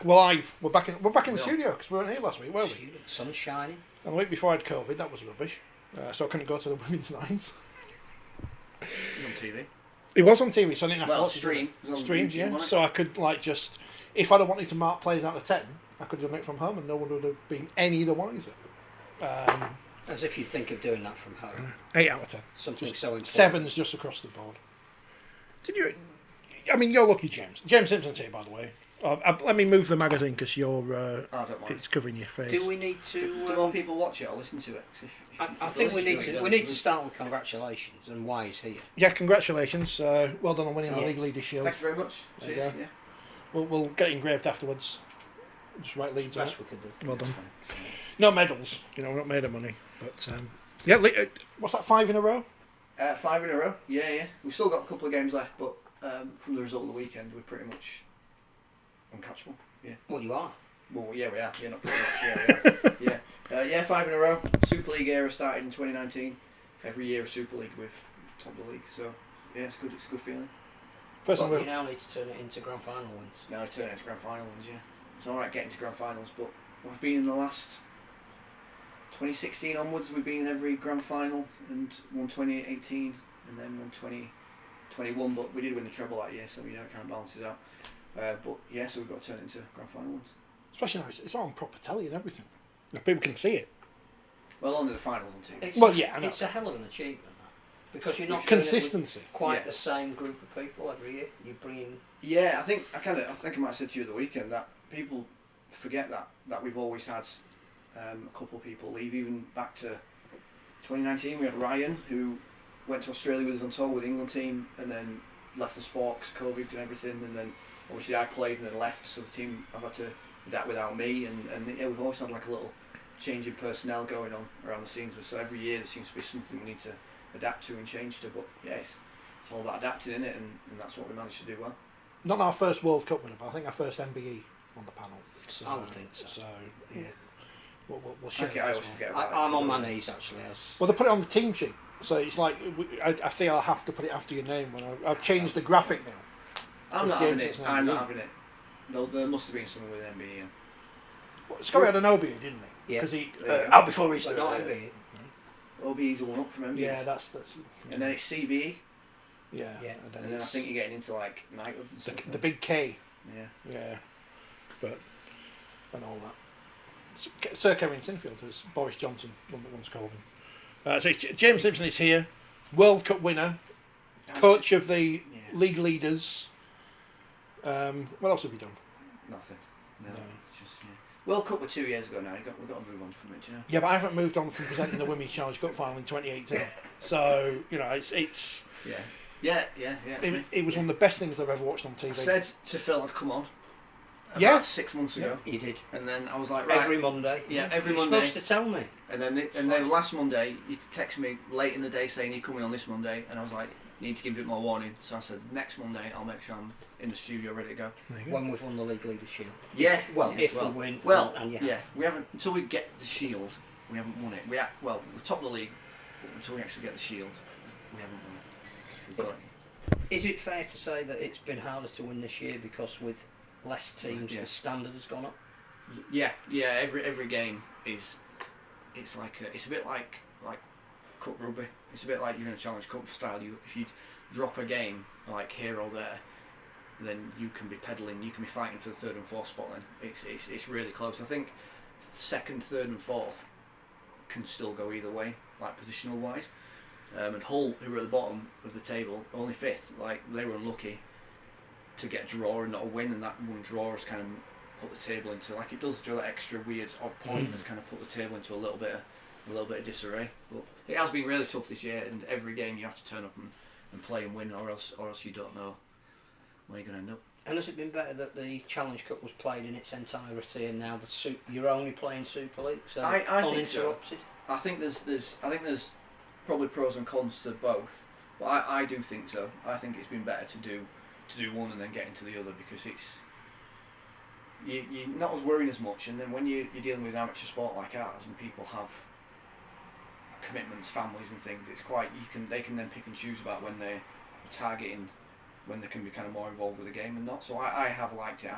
We're live. We're back in the studio because we weren't here last week, were we? Sun's shining. And the week before I had COVID, that was rubbish. So I couldn't go to the women's nines. It was on TV. It was on TV, so I didn't have to watch stream. it. Streamed, yeah. So I could just, if I'd have wanted to mark plays out of 10, I could have done it from home, and no one would have been any the wiser. As if you'd think of doing that from home. 8 out of 10. Something just so important. 7's just across the board. Did you? I mean, you're lucky, James. James Simpson's here, by the way. Let me move the magazine because you're. I don't mind. It's covering your face. Do we need to? Do more people watch it or listen to it? I think we need to start with congratulations and why he's here. Yeah, congratulations. Well done on winning the League Leaders Shield. Thank you very much. Cheers. Yeah. We'll get it engraved afterwards. Just write Leeds on it. Best we could do. Well done. No medals. We're not made of money. But what's that? 5 in a row? 5 in a row. Yeah. We've still got a couple of games left, but from the result of the weekend, we're pretty much uncatchable. Yeah. Well, you are. Well, yeah, we are. Yeah, not pretty much. Yeah, we are. Yeah. 5 in a row. Super League era started in 2019. Every year a Super League with top of the league. So yeah, it's good. It's a good feeling. But you now need to turn it into grand final wins. Now turn it into grand final wins. Yeah, it's all right getting to grand finals, but we've been in the last 2016 onwards. We've been in every grand final and won 2018 and then won 2021. But we did win the treble that year, so it kind of balances out. But yeah, so we've got to turn it into grand final ones. Especially now it's on proper telly and everything. People can see it. Well, only the finals on TV. I know. It's a hell of an achievement, that, because you're not consistency. Doing it with quite the same group of people every year. You bring in. Yeah, I think I might have said to you at the weekend that people forget that we've always had a couple of people leave. Even back to 2019, we had Ryan who went to Australia with us on tour with the England team, and then left the sport because COVID and everything, and then obviously I played and then left, so the team have had to adapt without me, and yeah, we've always had like a little change in personnel going on around the scenes, so every year there seems to be something we need to adapt to and change to, but yeah, it's all about adapting in it, and that's what we managed to do well. Not our first World Cup winner, but I think our first MBE on the panel. So, I would think so. So yeah. We'll share I always forget about it. I'm on my knees actually. Well, they put it on the team sheet, so it's like I think I'll have to put it after your name when I've changed the graphic now. I'm not having it. There must have been someone with MBE. Well, Scotty had an OBE, didn't he? Yeah. Because he out before Easter. Not MBE. OBE's the one up from MBE. Yeah, that's and then it's CBE. Yeah. And then I think you're getting into like knighthoods and stuff. The big K. Yeah. But and all that. Sir Kevin Sinfield, as Boris Johnson once called him. So James Simpson is here, World Cup winner, coach of the league leaders. What else have you done? Nothing. No. Just World Cup were 2 years ago now. We've got to move on from it, you know. Yeah, but I haven't moved on from presenting the Women's Challenge Cup final in 2018. So it's. Yeah. It was one of the best things I've ever watched on TV. I said to Phil I'd come on. Yeah. 6 months ago. You did. And then I was like, right. Every Monday. Yeah, every You're Monday. supposed to tell me. And then last Monday, you text me late in the day saying you're coming on this Monday, and I was like, you need to give a bit more warning. So I said, next Monday I'll make sure I'm in the studio ready to go. When we've won the League Leaders Shield. Yeah. If we win. And we haven't until we get the Shield. We haven't won it. We're top of the league, but until we actually get the Shield, we haven't won it. We've got it. Is it fair to say that it's been harder to win this year because with less teams the standard has gone up? Yeah. Every game is. It's a bit like Cup Rugby. It's a bit like you're in a Challenge Cup style. If you drop a game like here or there, then you can be peddling. You can be fighting for the third and fourth spot. Then it's really close. I think second, third, and fourth can still go either way, like positional wise. And Hull, who were at the bottom of the table, only fifth. Like they were unlucky to get a draw and not a win, and that one draw has kind of put the table into it does that extra weird odd point that's kind of put the table into a little bit of disarray. But it has been really tough this year, and every game you have to turn up and play and win, or else you don't know where you're going to end up. And has it been better that the Challenge Cup was played in its entirety, and now you're only playing Super League, so I uninterrupted? Think so. I think there's probably pros and cons to both, but I do think so. I think it's been better to do one and then get into the other, because it's you're not as worrying as much, and then when you're dealing with amateur sport like ours and people have commitments, families and things, it's quite they can then pick and choose about when they're targeting, when they can be kind of more involved with the game and not. So I have liked it.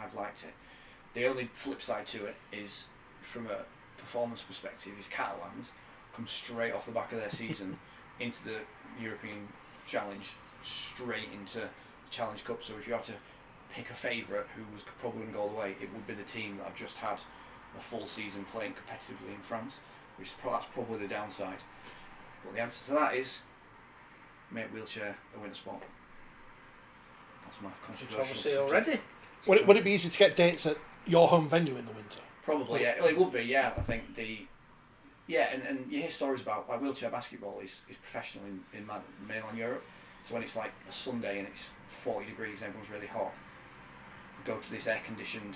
The only flip side to it is, from a performance perspective, is Catalans come straight off the back of their season into the European Challenge, straight into the Challenge Cup. So if you had to pick a favourite who was probably going to go all the way, it would be the team that have just had a full season playing competitively in France, that's probably the downside. But the answer to that is make wheelchair a winter sport. That's my controversial already. Would it be easy to get dates at your home venue in the winter? Probably, yeah. It would be, yeah. I think and you hear stories about like wheelchair basketball is professional in mainland Europe. So when it's like a Sunday and it's 40 degrees and everyone's really hot, go to this air-conditioned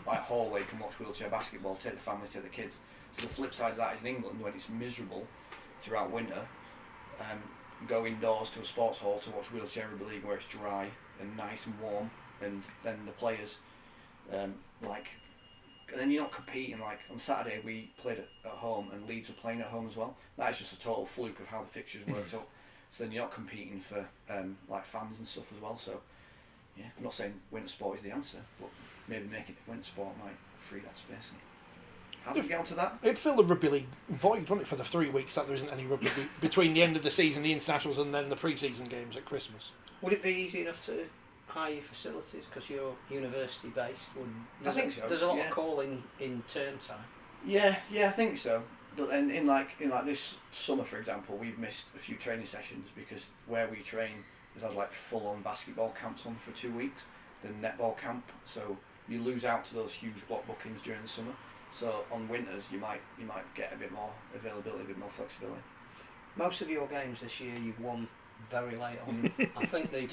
like hallway, can watch wheelchair basketball, take the family, take the kids. So the flip side of that is in England, when it's miserable throughout winter, go indoors to a sports hall to watch wheelchair rugby league where it's dry and nice and warm, and then the players and then you're not competing. Like on Saturday we played at home and Leeds were playing at home as well. That is just a total fluke of how the fixtures worked up. So then you're not competing for like fans and stuff as well. So yeah, I'm not saying winter sport is the answer, but maybe making it winter sport might free that space. How do we get onto that? It'd fill the rugby league void, wouldn't it, for the 3 weeks that there isn't any rugby between the end of the season, the internationals, and then the pre-season games at Christmas. Would it be easy enough to hire your facilities because you're university based? I think so. There's a lot of calling in term time. Yeah, I think so. But in like this summer, for example, we've missed a few training sessions because where we train has had like full-on basketball camps on for 2 weeks, then netball camp. So you lose out to those huge block bookings during the summer. So on winters, you might get a bit more availability, a bit more flexibility. Most of your games this year, you've won very late on. I think the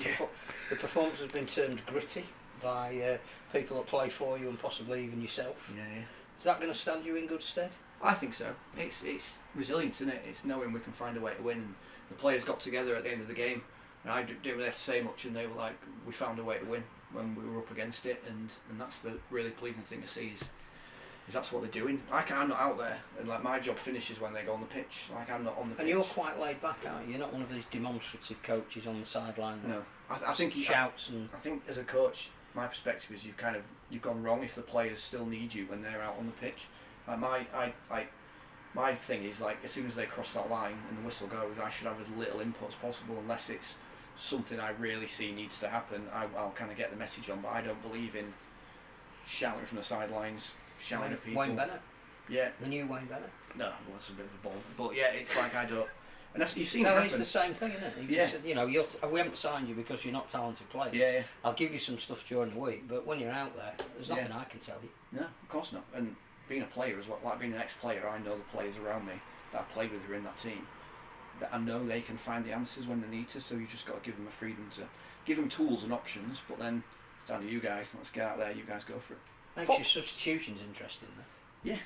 performance has been termed gritty by people that play for you and possibly even yourself. Yeah. Is that going to stand you in good stead? I think so. It's resilience, isn't it? It's knowing we can find a way to win. And the players got together at the end of the game, and I didn't really have to say much, and they were like, we found a way to win when we were up against it, and that's the really pleasing thing to see is that's what they're doing. Like, I'm not out there, and like my job finishes when they go on the pitch. Like, I'm not on the pitch. And you're quite laid back, aren't you? You're not one of these demonstrative coaches on the sideline. No, I think shouts and. I think as a coach, my perspective is you've gone wrong if the players still need you when they're out on the pitch. Like my thing is like as soon as they cross that line and the whistle goes, I should have as little input as possible unless it's something I really see needs to happen. I'll kind of get the message on, but I don't believe in shouting from the sidelines. Shouting at people. Wayne Bennett? Yeah. The new Wayne Bennett? No, well, that's a bit of a ball. But yeah, it's like I don't. And you've seen it no, happen. it's the same thing, isn't it? Yeah. Said, we haven't signed you because you're not talented players. Yeah. I'll give you some stuff during the week, but when you're out there, there's nothing I can tell you. No, of course not. And being a player as well, like being an ex-player, I know the players around me that I play with who are in that team. That I know they can find the answers when they need to. So you just got to give them a freedom to give them tools and options. But then it's down to you guys. Let's get out there. You guys go for it. Makes your substitutions interesting, though. Yeah,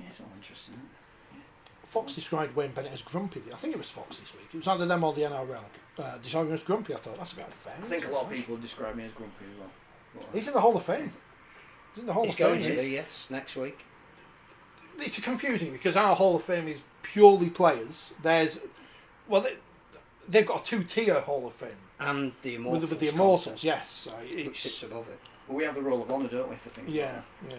it's all interesting, isn't it? Yeah. Fox described Wayne Bennett as grumpy. I think it was Fox this week. It was either them or the NRL. Described him as grumpy. I thought that's a bit unfair. I think a lot of people describe me as grumpy as well. But, he's in the Hall of Fame. He's in the Hall of Fame. He's going to be, yes, next week. It's confusing because our Hall of Fame is purely players. They've got a 2-tier Hall of Fame. And the Immortals. With the Immortals, yes. So which sits above it. Well, we have the Roll of Honour, don't we, for things like that? Yeah.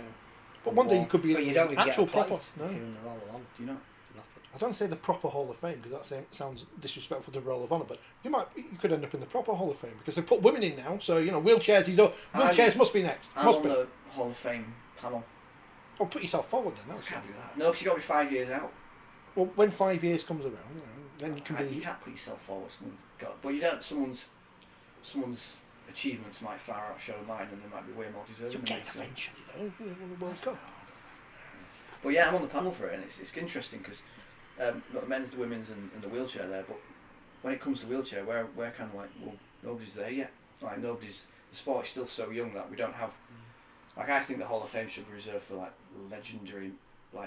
But one day you could be but in you the don't even actual get a place proper. No. if you're in the Roll of Honour. Do you know? Nothing. I don't say the proper Hall of Fame because that sounds disrespectful to Roll of Honour, but you could end up in the proper Hall of Fame because they put women in now. So wheelchairs. Wheelchairs must be next. I'm on the Hall of Fame panel. Well, put yourself forward then. I can't do that. No, because you've got to be 5 years out. Well, when 5 years comes around, then you can be. You can't put yourself forward. But you don't. Someone's achievements might far outshow mine, and they might be way more deserving. Again, eventually, though, the World Cup. But yeah, I'm on the panel for it, and it's interesting because got the men's, the women's, and the wheelchair there. But when it comes to wheelchair, we're kind of like, well, nobody's there yet. Like the sport is still so young that we don't have. Like I think the Hall of Fame should be reserved for like legendary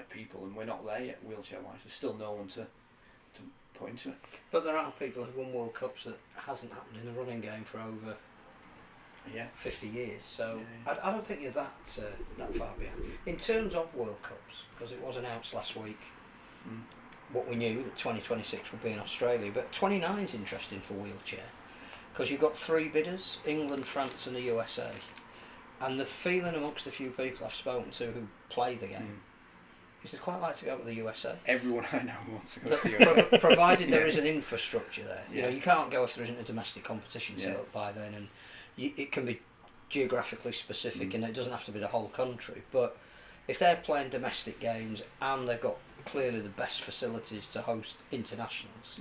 people, and we're not there yet wheelchair wise. There's still no one to put into it. But there are people who've won World Cups that hasn't happened in the running game for over 50 years. So I don't think you're that far behind. In terms of World Cups, because it was announced last week, what we knew that 2026 would be in Australia, but 29 is interesting for wheelchair because you've got 3 bidders: England, France, and the USA. And the feeling amongst a few people I've spoken to who play the game is they'd quite like to go to the USA. Everyone I know wants to go to the USA. Provided there is an infrastructure there. You Yeah. know, you can't go if there isn't a domestic competition set up by then, and it can be geographically specific, and it doesn't have to be the whole country. But if they're playing domestic games and they've got clearly the best facilities to host internationals,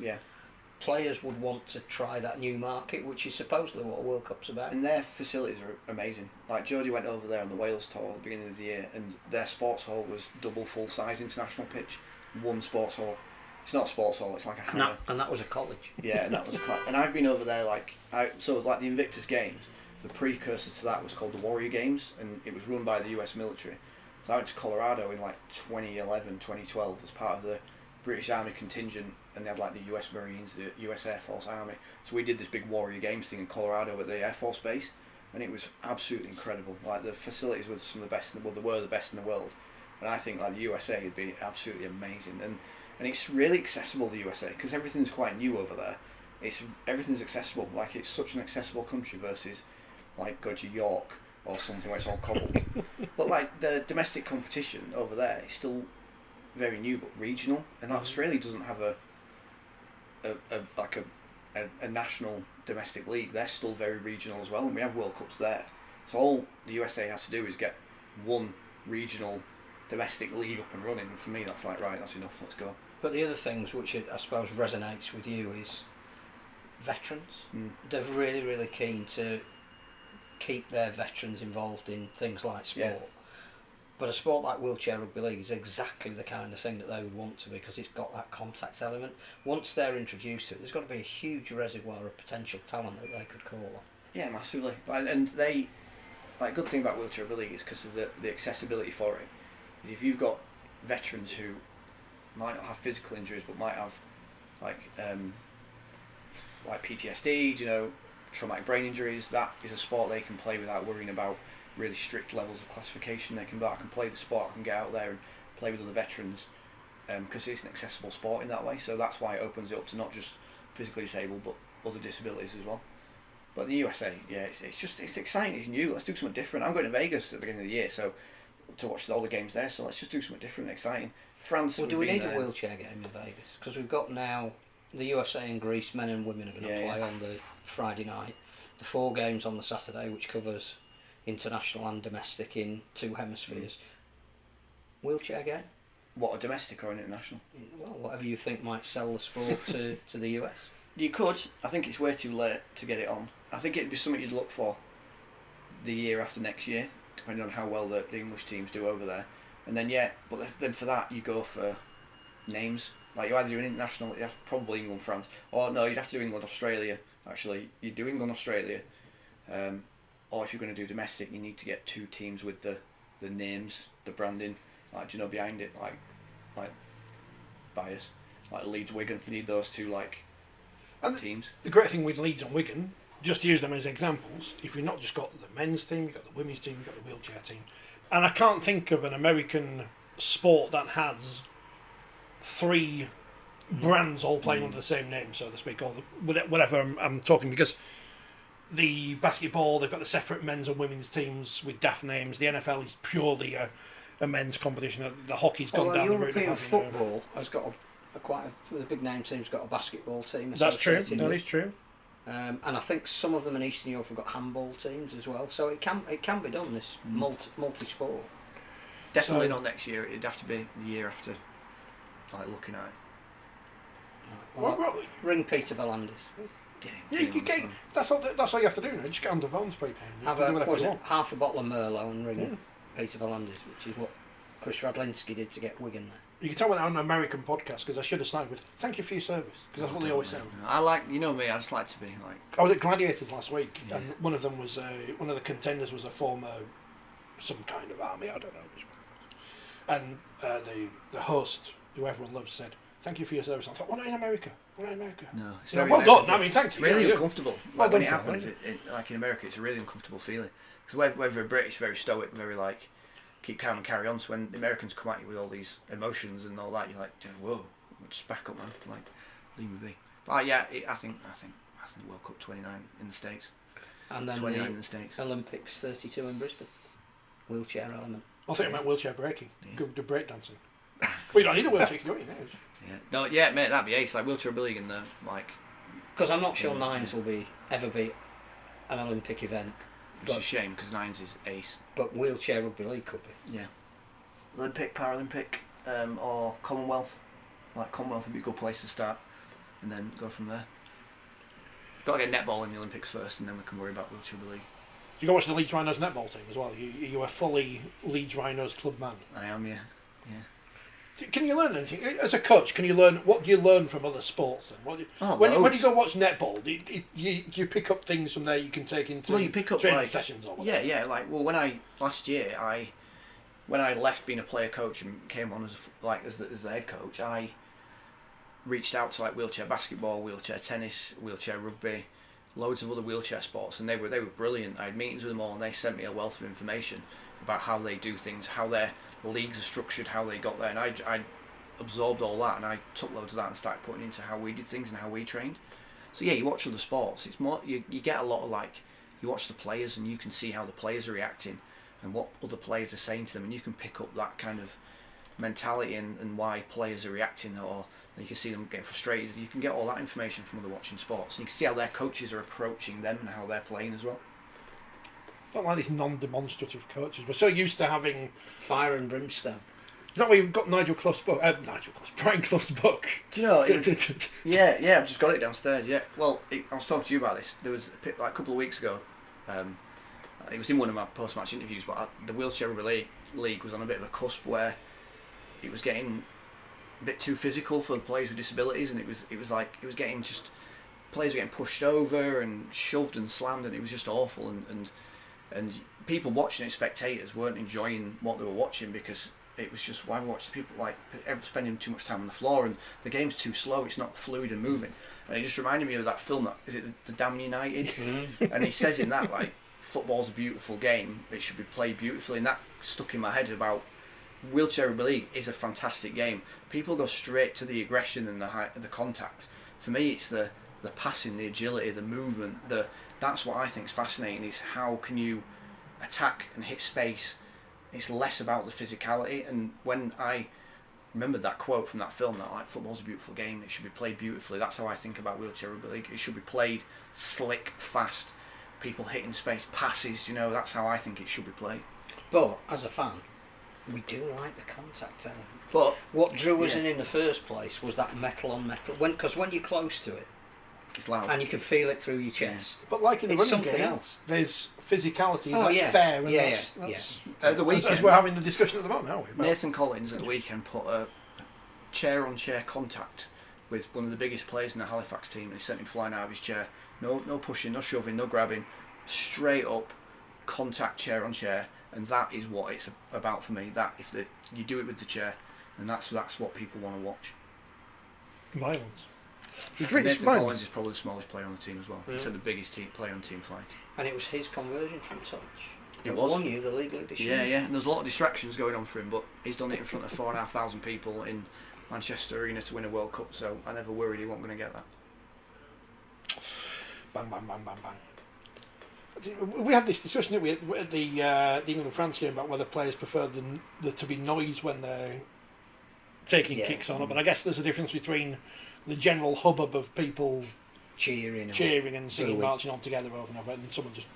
players would want to try that new market, which is supposedly what a World Cup's about. And their facilities are amazing. Like Jodie went over there on the Wales tour at the beginning of the year, and their sports hall was double full size international pitch. One sports hall. It's not a sports hall. It's like a hangar. And that was a college. Yeah, and that was and I've been over there like the Invictus Games. The precursor to that was called the Warrior Games, and it was run by the US military. So I went to Colorado in like 2011, 2012 as part of the British Army contingent, and they had like the US Marines, the US Air Force Army. So we did this big Warrior Games thing in Colorado at the Air Force Base, and it was absolutely incredible. Like the facilities were some of the best in the world. They were the best in the world, and I think like the USA would be absolutely amazing. And it's really accessible, the USA, because everything's quite new over there. Everything's accessible. Like it's such an accessible country versus like go to York or something where it's all cobbled. But like the domestic competition over there is still very new but regional, and Australia doesn't have a national domestic league. They're still very regional as well, and we have World Cups there. So all the USA has to do is get one regional domestic league up and running, and for me that's like, right, that's enough, let's go. But the other things which I suppose resonates with you is veterans. They're really, really keen to keep their veterans involved in things like sport. Yeah. But a sport like wheelchair rugby league is exactly the kind of thing that they would want to, because it's got that contact element. Once they're introduced to it, there's got to be a huge reservoir of potential talent that they could call on. Yeah, massively. And they, like, good thing about wheelchair rugby league is because of the accessibility for it. If you've got veterans who might not have physical injuries but might have like PTSD, you know, traumatic brain injuries, that is a sport they can play without worrying about really strict levels of classification. They can play the sport, can get out there and play with other veterans, because it's an accessible sport in that way. So that's why it opens it up to not just physically disabled but other disabilities as well. But the USA, yeah, it's exciting, it's new. Let's do something different. I'm going to Vegas at the beginning of the year, so to watch all the games there. So let's just do something different, exciting. France. Well, do we need a wheelchair game in Vegas? Because we've got now the USA and Greece, men and women, are going to play on the Friday night. The 4 games on the Saturday, which covers international and domestic in 2 hemispheres. Wheelchair game? What, a domestic or an international? Well, whatever you think might sell the sport to the US. You could. I think it's way too late to get it on. I think it'd be something you'd look for the year after next year, depending on how well the English teams do over there. And then then for that you go for names. Like you either do an international, you have probably England, France, or no, you'd have to do England, Australia. Actually, you do England, Australia, or if you're going to do domestic, you need to get 2 teams with the names, the branding, like, do you know, behind it, like bias, like Leeds, Wigan. You need those 2 teams. The great thing with Leeds and Wigan, just to use them as examples, if you've not just got the men's team, you've got the women's team, you've got the wheelchair team, and I can't think of an American sport that has 3 brands all playing under the same name, so to speak, or whatever I'm talking, because the basketball, they've got the separate men's and women's teams with daft names. The NFL is purely a men's competition. The hockey's gone down the route of European having football has got the big name team's got a basketball team. That's true. associated That with- is true. And I think some of them in Eastern Europe have got handball teams as well. So it can be done, this multi-sport. Definitely not next year. It'd have to be the year after, like looking at it. Well, ring Peter Valandis. Yeah, you get, that's all you have to do now. Just get on the phone to people. Have do whatever you a want. half a bottle of Merlot and ring Peter Valandis, which is what Chris Radlinski did to get Wigan there. You can tell when I'm on an American podcast, because I should have started with "Thank you for your service," because that's what they always say. I like, you know me, I just like to be like. I was at Gladiators last week, and one of them was one of the contenders was a former some kind of army. I don't know which one. And the host, who everyone loves, said, "Thank you for your service." I thought, "We're not in America. We're not in America." No, it's You know, very well American. done. I mean, thanks. It's really yeah. uncomfortable. Well Like when done, it happens, Phil, like in America, it's a really uncomfortable feeling. Because we're very British, very stoic, very like keep calm and carry on. So when the Americans come at you with all these emotions and all that, you're like, whoa, just back up, man. Like, leave me be. But I think World Cup 29 in the States. And then 29 in the States. Olympics 32 in Brisbane. Wheelchair element. I think I meant wheelchair breaking. Go do breakdancing. Well, you don't need a wheelchair, you can do it, Yeah. No, yeah, mate, that'd be ace. Like wheelchair rugby league and the like. Because I'm not sure nines will ever be an Olympic event. Which is a shame because nines is ace. But wheelchair rugby league could be. Yeah. Olympic, Paralympic, or Commonwealth. Like Commonwealth would be a good place to start, and then go from there. Got to get netball in the Olympics first, and then we can worry about wheelchair rugby league. Do you go watch the Leeds Rhinos netball team as well? You a fully Leeds Rhinos club man? I am, yeah. Can you learn anything as a coach? Can you learn? What do you learn from other sports? Then when you go watch netball, do you pick up things from there you can take into you pick up training sessions or whatever? Yeah. Like last year when I left being a player coach and came on as the head coach, I reached out to like wheelchair basketball, wheelchair tennis, wheelchair rugby, loads of other wheelchair sports, and they were brilliant. I had meetings with them all, and they sent me a wealth of information about how they do things, how their leagues are structured, how they got there, and I absorbed all that, and I took loads of that and started putting into how we did things and how we trained. So yeah, you watch other sports, it's more you get a lot of like, you watch the players and you can see how the players are reacting and what other players are saying to them, and you can pick up that kind of mentality and why players are reacting, or you can see them getting frustrated. You can get all that information from other watching sports, and you can see how their coaches are approaching them and how they're playing as well. I don't like these non-demonstrative coaches. We're so used to having fire and brimstone. Is that why you've got Brian Clough's book? Do you know? Yeah, I've just got it downstairs. Yeah. Well, I was talking to you about this. There was like a couple of weeks ago. It was in one of my post-match interviews, but the wheelchair rugby league was on a bit of a cusp where it was getting a bit too physical for the players with disabilities, and it was getting just players were getting pushed over and shoved and slammed, and it was just awful. And people watching it, spectators, weren't enjoying what they were watching because it was just, why watch the people like spending too much time on the floor, and the game's too slow, it's not fluid and moving. And it just reminded me of that film, is it The Damn United? And he says in that, like, football's a beautiful game, it should be played beautifully, and that stuck in my head about wheelchair rugby league is a fantastic game. People go straight to the aggression and the contact. For me, it's the passing, the agility, the movement, that's what I think is fascinating, is how can you attack and hit space. It's less about the physicality. And when I remembered that quote from that film, that like, football's a beautiful game, it should be played beautifully, that's how I think about wheelchair rugby league. It should be played slick, fast, people hitting space, passes, that's how I think it should be played. But as a fan, we do like the contact element. But what drew us in the first place was that metal on metal. Because when you're close to it, it's loud, and you can feel it through your chest. But like in the running something game, else. There's physicality, that's fair, and that's at the weekend, as we're having the discussion at the moment, aren't we? Nathan Collins at the weekend put a chair-on-chair contact with one of the biggest players in the Halifax team, and he sent him flying out of his chair. No pushing, no shoving, no grabbing, straight up contact, chair on chair, and that is what it's about for me. That if you do it with the chair, and that's what people want to watch. Violence. Nathan Collins is probably the smallest player on the team as well. He's the biggest player on team flight. And it was his conversion from touch. It was. Won you the league this year. Yeah. And there's a lot of distractions going on for him, but he's done it in front of 4,500 people in Manchester Arena to win a World Cup, so I never worried he wasn't going to get that. Bang, bang, bang, bang, bang. We had this discussion at the England-France game about whether players prefer there to be noise when they're taking kicks on it, but I guess there's a difference between the general hubbub of people cheering and singing, marching on together over and over, and someone just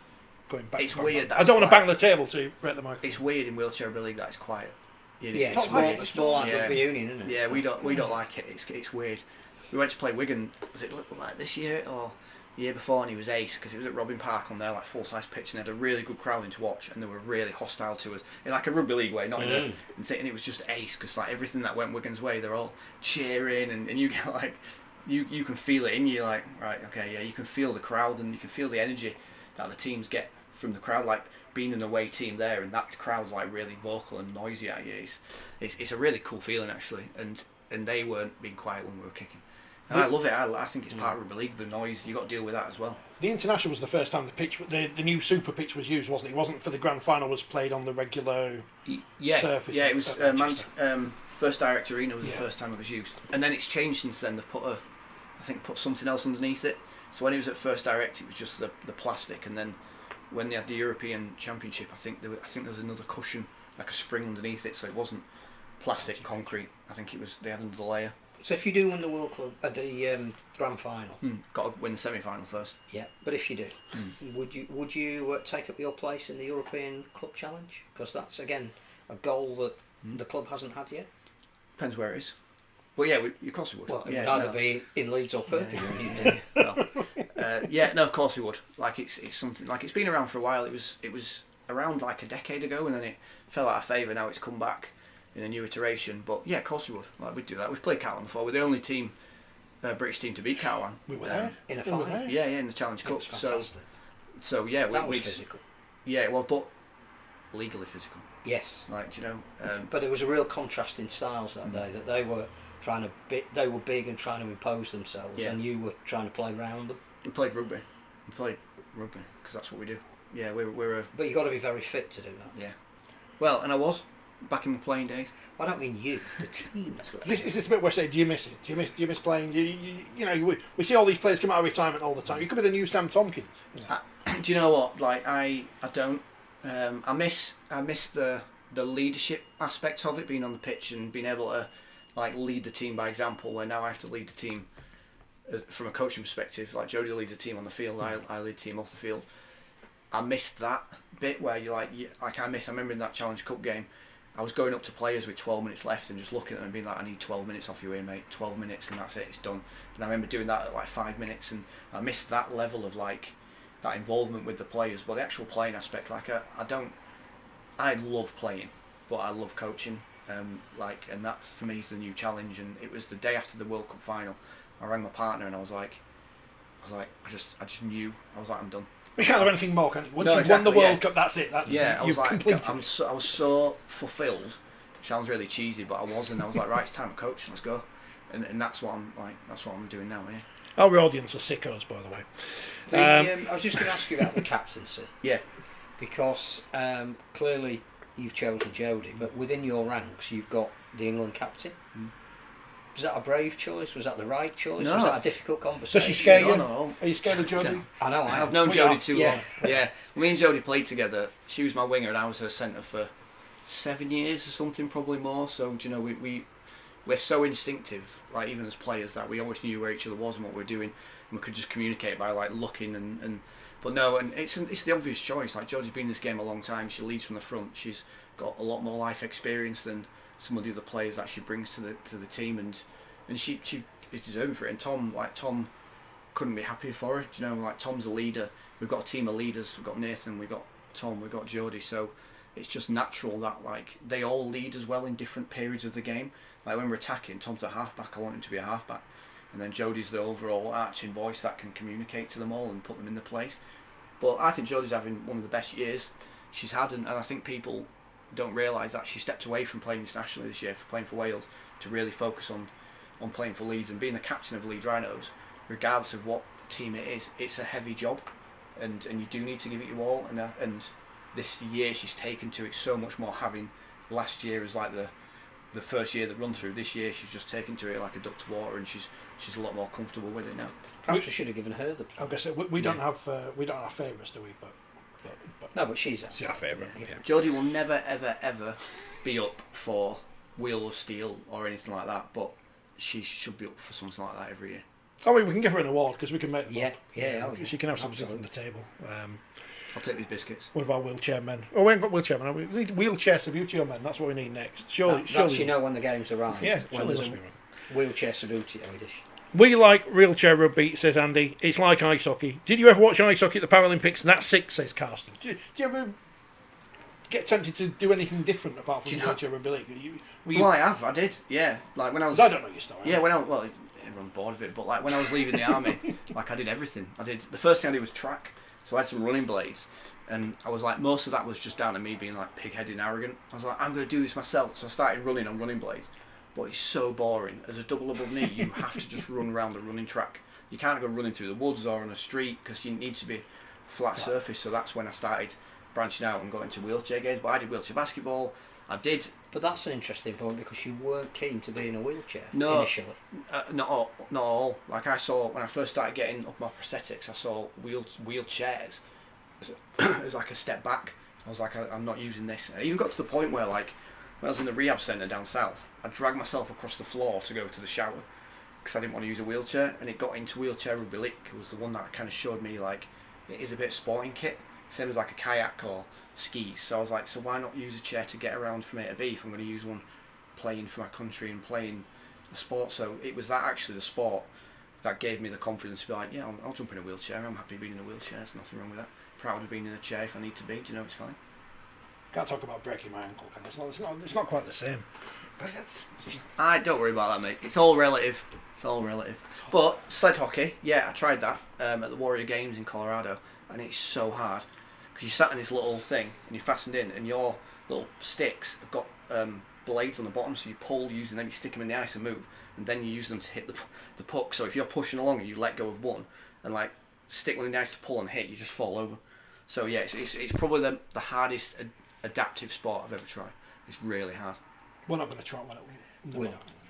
going back. It's weird. I don't want to bang the table to break the microphone. It's weird in wheelchair rugby league that it's quiet. It's more like rugby union, isn't it? Yeah, we don't like it. It's weird. We went to play Wigan. Was it like this year or the year before? And he was ace because it was at Robin Park on their like full-size pitch, and they had a really good crowd in to watch, and they were really hostile to us in like a rugby league way, not in a. And it was just ace because like everything that went Wigan's way, they're all cheering, and you get like. You can feel it in you, like, right, okay, yeah, you can feel the crowd and you can feel the energy that the teams get from the crowd, like being an away team there, and that crowd's like really vocal and noisy at you. It's a really cool feeling actually, and they weren't being quiet when we were kicking. And I love it. I think it's part of rugby league, the noise, you got to deal with that as well. The international was the first time the new super pitch was used, wasn't it? It wasn't for the grand final, was played on the regular surface. Yeah, it was First Direct Arena was the first time it was used, and then it's changed since then. They've put something else underneath it, So when it was at first direct, it was just the plastic, and then when they had the European Championship, I think there was another cushion, like a spring underneath it, so it wasn't plastic concrete. I think they had another layer. So if you do win the World Club at the grand final, Got to win the semi-final first. yeah. But if you do, would you take up your place in the European Club Challenge? Because that's again a goal that the club hasn't had yet. Depends where it is. Well, yeah, of course we would. Well, it yeah, would either be in Leeds or Perth. No, of course we would. Like it's something like it's been around for a while. It was around like a decade ago, and then it fell out of favour. Now it's come back in a new iteration. But yeah, of course we would. Like we'd do that. We've played Catalan before. We're the only team, British team to beat Catalan. We were there in a we were final. there. Yeah, in the Challenge Cup. So yeah, that was physical. Yeah, well, but legally physical. Yes. Like But there was a real contrast in styles that day. That they were they were big and trying to impose themselves, and you were trying to play round them. we played rugby. We played rugby because that's what we do. Yeah, we're a. But you've got to be very fit to do that. Yeah. Well, and I was back in my playing days. I don't mean you, the team. Is this a bit where I say, do you miss it? Do you miss playing? You know, we see all these players come out of retirement all the time. You could be the new Sam Tompkins. Do you know what? Like I don't. I miss the leadership aspect of it, being on the pitch and being able to like lead the team by example. Where now I have to lead the team from a coaching perspective. Like Jody leads the team on the field, I lead the team off the field. I missed that bit where I remember in that Challenge Cup game, I was going up to players with 12 minutes left and just looking at them and being like, I need 12 minutes off you here, mate. 12 minutes and that's it, it's done. And I remember doing that at like 5 minutes, and I missed that level of like that involvement with the players. But the actual playing aspect, like I love playing, but I love coaching. And that for me is the new challenge. And it was the day after the World Cup final. I rang my partner and I was like, I just knew. I was like, I'm done. We can't have anything more, can you? Once you've won the World Cup, that's it. You've completed. I was so fulfilled. It sounds really cheesy, but I was, and I was like, right, it's time to coach. Let's go. And that's what I'm doing now. Yeah. Our audience are sickos, by the way. I was just going to ask you about the captaincy. Yeah. Because clearly you've chosen Jodie, but within your ranks you've got the England captain. Was that a brave choice? Was that the right choice? No. Was that a difficult conversation? Does she scare you? No. Are you scared of Jodie? I know. I've known Jodie too yeah. long. Yeah. Me and Jodie played together. She was my winger and I was her centre for 7 years or something, probably more. So you know, we're so instinctive, like even as players, that we always knew where each other was and what we were doing, and we could just communicate by like looking and. But no, and it's the obvious choice. Like Jodie's been in this game a long time. She leads from the front. She's got a lot more life experience than some of the other players that she brings to the team, and she is deserving for it. And Tom couldn't be happier for her. You know, like Tom's a leader. We've got a team of leaders. We've got Nathan. We've got Tom. We've got Jodie. So it's just natural that like they all lead as well in different periods of the game. Like when we're attacking, Tom's a halfback. I want him to be a halfback, and then Jodie's the overall arching voice that can communicate to them all and put them in the place. But I think Jodie's having one of the best years she's had, and I think people don't realise that she stepped away from playing internationally this year, for playing for Wales, to really focus on playing for Leeds and being the captain of Leeds Rhinos. Regardless of what team it is, it's a heavy job, and you do need to give it your all. And this year she's taken to it so much more. Having last year as like the first year that run through, this year she's just taken to it like a duck to water, and she's a lot more comfortable with it now. Perhaps we should have given her the. I guess we don't have favourites, do we? But no, but she's our favourite. Yeah. Jodie will never ever be up for Wheel of Steel or anything like that, but she should be up for something like that every year. Oh, we can give her an award because we can make them. Yeah. She can have something from the table. I'll take these biscuits. One of our wheelchair men. Oh, we ain't got wheelchair men. We need wheelchair Subbuteo men. That's what we need next. Surely. You know when the games arrive. Yeah, when surely there's must a be. wheelchair Subbuteo edition. We like wheelchair rugby, says Andy. It's like ice hockey. Did you ever watch ice hockey at the Paralympics? That's 6, says Karsten. Do you ever get tempted to do anything different apart from the wheelchair rugby league? Well, I did. Yeah, like when I was. I don't know your story. Yeah, everyone's bored of it, but like when I was leaving the army, like I did everything. The first thing I did was track, so I had some running blades, and I was like, most of that was just down to me being like pig-headed and arrogant. I was like, I'm going to do this myself, so I started running on running blades. But it's so boring. As a double above knee, you have to just run around the running track. You can't go running through the woods or on a street because you need to be flat surface. So that's when I started branching out and got into wheelchair games. But I did wheelchair basketball. I did. But that's an interesting point because you weren't keen to be in a wheelchair initially. Not all. Like I saw when I first started getting up my prosthetics, I saw wheelchairs as like a step back. I was like, I'm not using this. I even got to the point where, like, when I was in the rehab centre down south, I dragged myself across the floor to go to the shower because I didn't want to use a wheelchair, and it got into wheelchair rugby league. It was the one that kind of showed me, like, it is a bit of sporting kit, same as like a kayak or skis. So I was like, so why not use a chair to get around from A to B if I'm going to use one playing for my country and playing a sport? So it was that actually the sport that gave me the confidence to be like, yeah, I'll jump in a wheelchair. I'm happy being in a wheelchair. There's nothing wrong with that. Proud of being in a chair if I need to be. Do you know, it's fine. Can't talk about breaking my ankle, can I? It's not quite the same. But I don't worry about that, mate. It's all relative. But sled hockey, yeah, I tried that at the Warrior Games in Colorado, and it's so hard because you sat in this little thing and you're fastened in, and your little sticks have got blades on the bottom, so you pull using them, you stick them in the ice and move, and then you use them to hit the puck. So if you're pushing along and you let go of one and like stick one in the ice to pull and hit, you just fall over. So yeah, it's probably the hardest adaptive sport I've ever tried. It's really hard. We're not going to try one.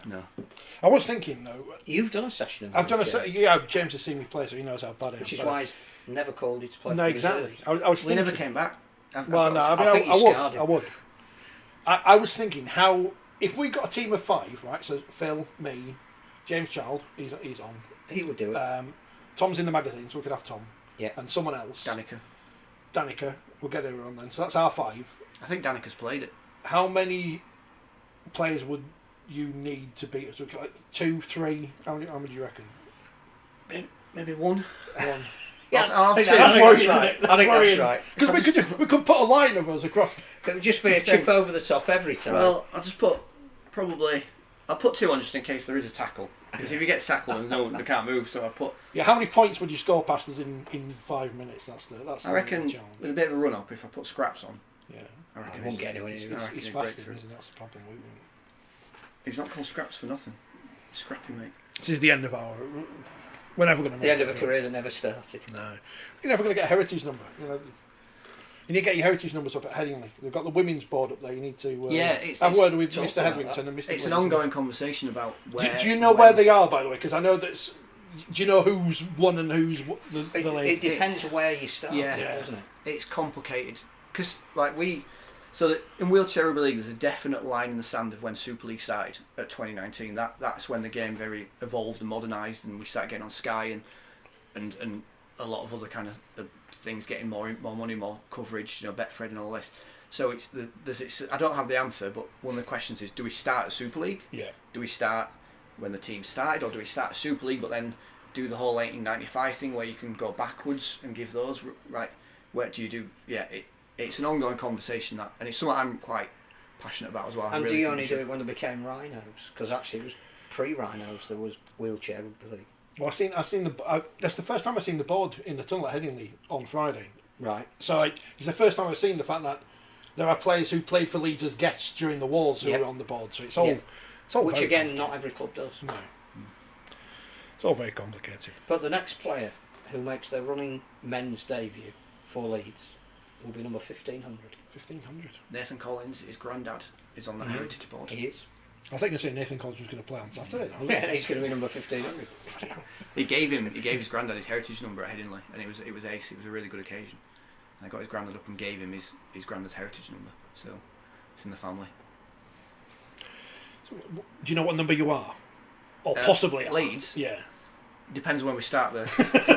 No. I was thinking though. You've done a session of I've done yeah, James has seen me play, so he knows how bad I am. Which is why he's never called you to play. No, exactly. I was We thinking. never came back. I would. I was thinking how if we got a team of 5, right? So Phil, me, James Child, he's on. He would do it. Tom's in the magazine, so we could have Tom. Yeah. And someone else. Danica. We'll get her on then. So that's our 5. I think Danica's played it. How many players would you need to beat us? Like 2, 3? How many do you reckon? Maybe one. Yeah, That's worrying. right. I think that's right. Because we could put a line of us across. It would just be a chip over the top every time. Well, I'll just put I'll put 2 on just in case there is a tackle. Because if you get tackled and no, they can't move, so I put. Yeah, how many points would you score past us in 5 minutes? That's I reckon the challenge. with a bit of a run up if I put scraps on. Yeah, I reckon He won't get anyone. he's faster, isn't he? That's the problem. He's not called Scraps for nothing. Scrappy, mate. This is the end of our. We're never going to. The end of a career that never started. No, you're never going to get a heritage number. You need to get your heritage numbers up at Headingley. They've got the women's board up there. You need to have a word with Mr. Hetherington and Mr. It's an Williamson. ongoing conversation about where. Do you know where they are, by the way? Because I know that. Do you know who's won and who's the lady? It depends where you start, doesn't it? It's complicated because so that in wheelchair rugby league there's a definite line in the sand of when Super League started at 2019. That's when the game very evolved and modernised, and we started getting on Sky and a lot of other kind of things, getting more money, more coverage, Betfred and all this. So I don't have the answer, but one of the questions is: do we start at Super League? Yeah. Do we start when the team started, or do we start at Super League but then do the whole 1895 thing where you can go backwards and give those right? Where do you do? Yeah, it's an ongoing conversation and it's something I'm quite passionate about as well. And do you only do it when they became rhinos? Because actually it was pre-rhinos there was wheelchair rugby league. Well, I seen that's the first time I've seen the board in the tunnel at Headingley on Friday. Right. So it's the first time I've seen the fact that there are players who played for Leeds as guests during the wars who are on the board. So it's all, which again, not every club does. No. It's all very complicated. But the next player who makes their running men's debut for Leeds will be number 1500. 1500. Nathan Collins, his granddad, is on the heritage board. He is. I think you say Nathan Collins was going to play on Saturday. Yeah, he's going to be number 1500. He gave his granddad his heritage number at Headingley, and it was ace. It was a really good occasion. And I got his granddad up and gave him his granddad's heritage number. So it's in the family. So, do you know what number you are, or possibly Leeds? Yeah. Depends when we start the.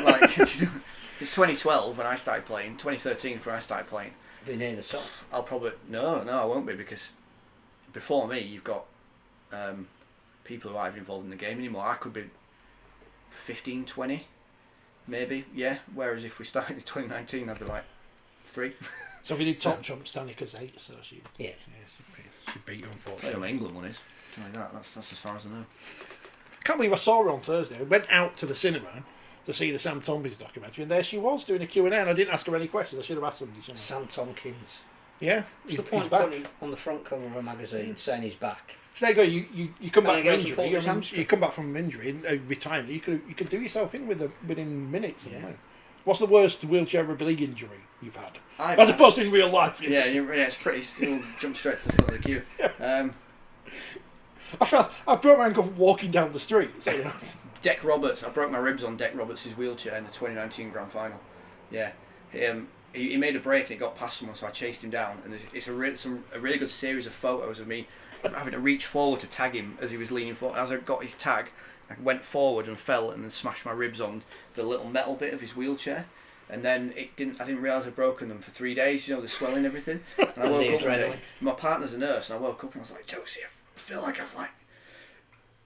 Like, it's 2012 when I started playing. 2013 when I started playing. Be near the top. I'll probably no, I won't be, because before me you've got people who aren't even involved in the game anymore. I could be 15, 20, maybe, yeah. Whereas if we started in 2019, I'd be like 3. So if you did top jump, Danica's 8, so she she beat you, unfortunately. The England one is. Like that. That's as far as I know. I can't believe I saw her on Thursday. I went out to the cinema to see the Sam Tompkins documentary, and there she was doing a Q&A, and I didn't ask her any questions. I should have asked them. Sam Tompkins. Yeah, What's the point of putting him on the front cover of a magazine saying he's back? So there you go. You come back from injury. You come back from injury and retirement. You could do yourself in within minutes. Yeah. What's the worst wheelchair rugby league injury you've had? I've As opposed to in real life. Yeah, it's pretty. You'll jump straight to the front of the queue. I broke my ankle walking down the street. So, you know. Deck Roberts. I broke my ribs on Deck Roberts' wheelchair in the 2019 Grand Final. Yeah, he made a break and it got past someone, so I chased him down. And it's a really good series of photos of me having to reach forward to tag him as he was leaning forward. As I got his tag, I went forward and fell and then smashed my ribs on the little metal bit of his wheelchair. And then I didn't realise I'd broken them for 3 days. You know, the swelling and everything. And I woke up one day. My partner's a nurse, and I woke up and I was like, Josie, I feel like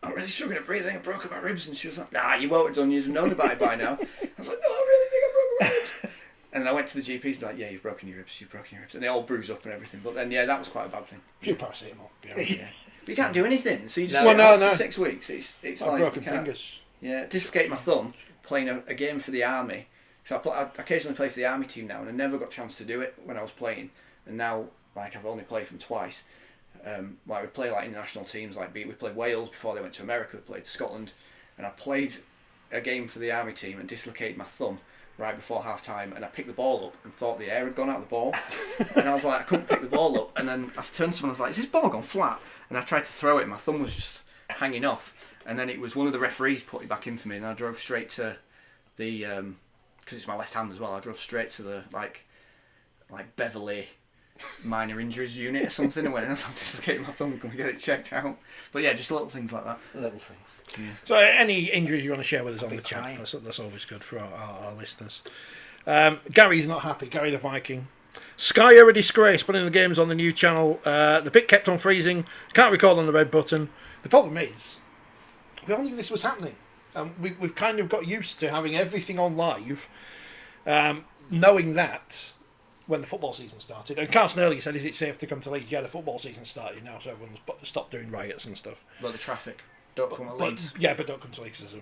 I'm really struggling to breathe. I think I've broken my ribs. And she was like, nah, you won't have done. You've known about it by now. I was like, no, I really think I broke my ribs. And then I went to the GPs and like, yeah, you've broken your ribs. And they all bruised up and everything. But then, yeah, that was quite a bad thing. A few paracetamol. Yeah. But you can't do anything. So you just for 6 weeks. It's like broken fingers. Yeah, dislocated my thumb playing a game for the army. So I occasionally play for the army team now, and I never got a chance to do it when I was playing. And now, like, I've only played for them twice. Like we play like international teams, like we played Wales before they went to America. We played Scotland, and I played a game for the army team and dislocated my thumb right before half time. And I picked the ball up and thought the air had gone out of the ball, and I was like, I couldn't pick the ball up. And then I turned to someone, I was like, "Is this ball gone flat?" And I tried to throw it, and my thumb was just hanging off. And then it was one of the referees put it back in for me, and I drove straight to the because it's my left hand as well. I drove straight to the like Beverley minor injuries unit or something, and went, I'm dislocating my thumb, can we get it checked out? But yeah, just little things like that. Little things. Yeah. So any injuries you want to share with us on the chat, that's always good for our listeners. Gary's not happy. Gary the Viking. Sky are a disgrace, putting the games on the new channel. The pit kept on freezing. Can't record on the red button. The problem is, we all knew this was happening. We've kind of got used to having everything on live, knowing that when the football season started. And Carson earlier said, is it safe to come to Leeds? Yeah, the football season started now, so everyone's stopped doing riots and stuff. But the traffic. Don't come to Leeds. Yeah, but don't come to Leeds.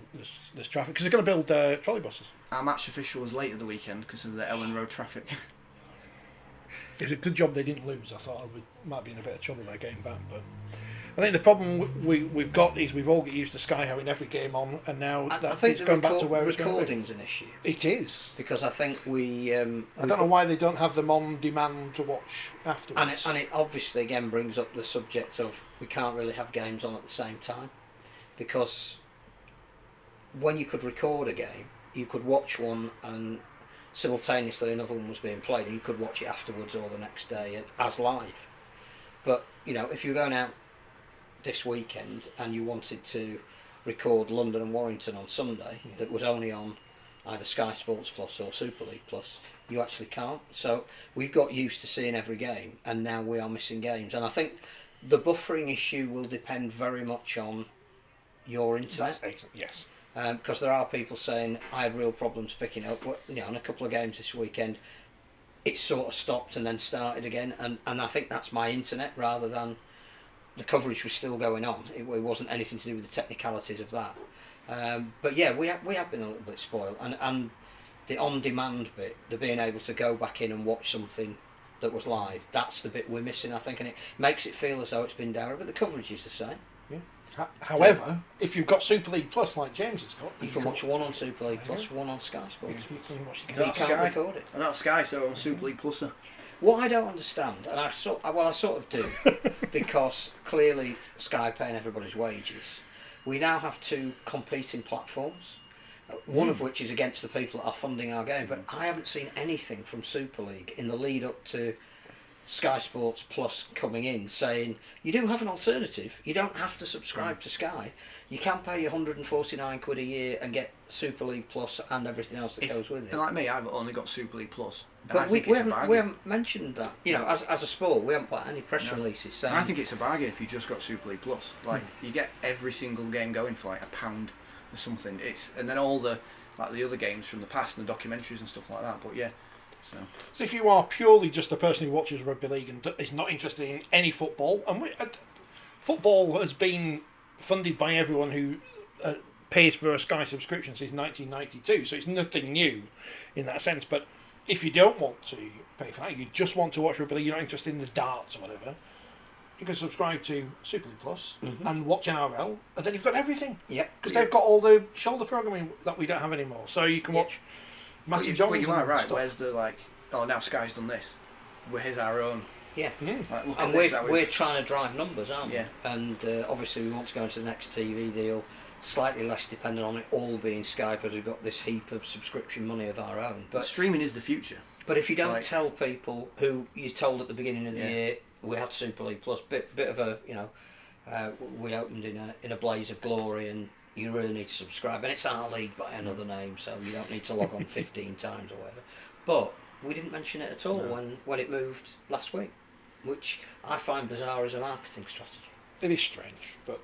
There's traffic. Because they're going to build trolley buses. Our match official was late at the weekend because of the Ellen Road traffic. It was a good job they didn't lose. I thought we might be in a bit of trouble there getting back. But I think the problem we've got is we've all got used to Sky having every game on, and now it's going back to where it's going to be. Recording's an issue. It is. Because I think we... I don't know why they don't have them on demand to watch afterwards. And it obviously again brings up the subject of we can't really have games on at the same time. Because when you could record a game, you could watch one and simultaneously another one was being played, and you could watch it afterwards or the next day as live. But, you know, if you're going out this weekend and you wanted to record London and Warrington on Sunday, that was only on either Sky Sports Plus or Super League Plus, you actually can't. So we've got used to seeing every game, and now we are missing games. And I think the buffering issue will depend very much on your internet. Yes. Because there are people saying I had real problems picking up. You know, on a couple of games this weekend, it sort of stopped and then started again, and I think that's my internet rather than the coverage was still going on. It wasn't anything to do with the technicalities of that. But yeah, we have been a little bit spoiled, and the on-demand bit, the being able to go back in and watch something that was live, that's the bit we're missing, I think, and it makes it feel as though it's been down, but the coverage is the same. Yeah. However, if you've got Super League Plus like James has got, you can watch one on Super League Plus, one on Sky Sports. You can watch the game. You can't record it. I'm not Sky, so I'm Super League Plus. What I don't understand, and I sort of do, because clearly Sky paying everybody's wages, we now have two competing platforms, one of which is against the people that are funding our game, but I haven't seen anything from Super League in the lead up to Sky Sports Plus coming in saying you do have an alternative. You don't have to subscribe to Sky. You can pay your £149 a year and get Super League Plus and everything else that goes with it. And like me, I've only got Super League Plus. But we haven't mentioned that. You know, as a sport, we haven't put any press releases saying. And I think it's a bargain if you just got Super League Plus. Like you get every single game going for like £1 or something. And then all the other games from the past and the documentaries and stuff like that. But yeah. So if you are purely just a person who watches rugby league and is not interested in any football, and football has been funded by everyone who pays for a Sky subscription since 1992, so it's nothing new in that sense. But if you don't want to pay for that, you just want to watch rugby league, you're not interested in the darts or whatever, you can subscribe to Super League Plus and watch NRL, and then you've got everything. Yeah. Because they've got all the shoulder programming that we don't have anymore. So you can watch Matthew Jones. But you are and right. stuff. Where's the like? Oh, now Sky's done this. Here's our own. Yeah. Like, look And at this, that we're we've- trying to drive numbers, aren't we? Yeah. And obviously we want to go into the next TV deal, slightly less dependent on it all being Sky because we've got this heap of subscription money of our own. But streaming is the future. But if you don't Like- tell people who you told at the beginning of the Yeah. year we had Super League Plus, bit of a we opened in a blaze of glory, and you really need to subscribe. And it's our league by another name, so you don't need to log on 15 times or whatever. But we didn't mention it at all when it moved last week, which I find bizarre as a marketing strategy. It is strange, but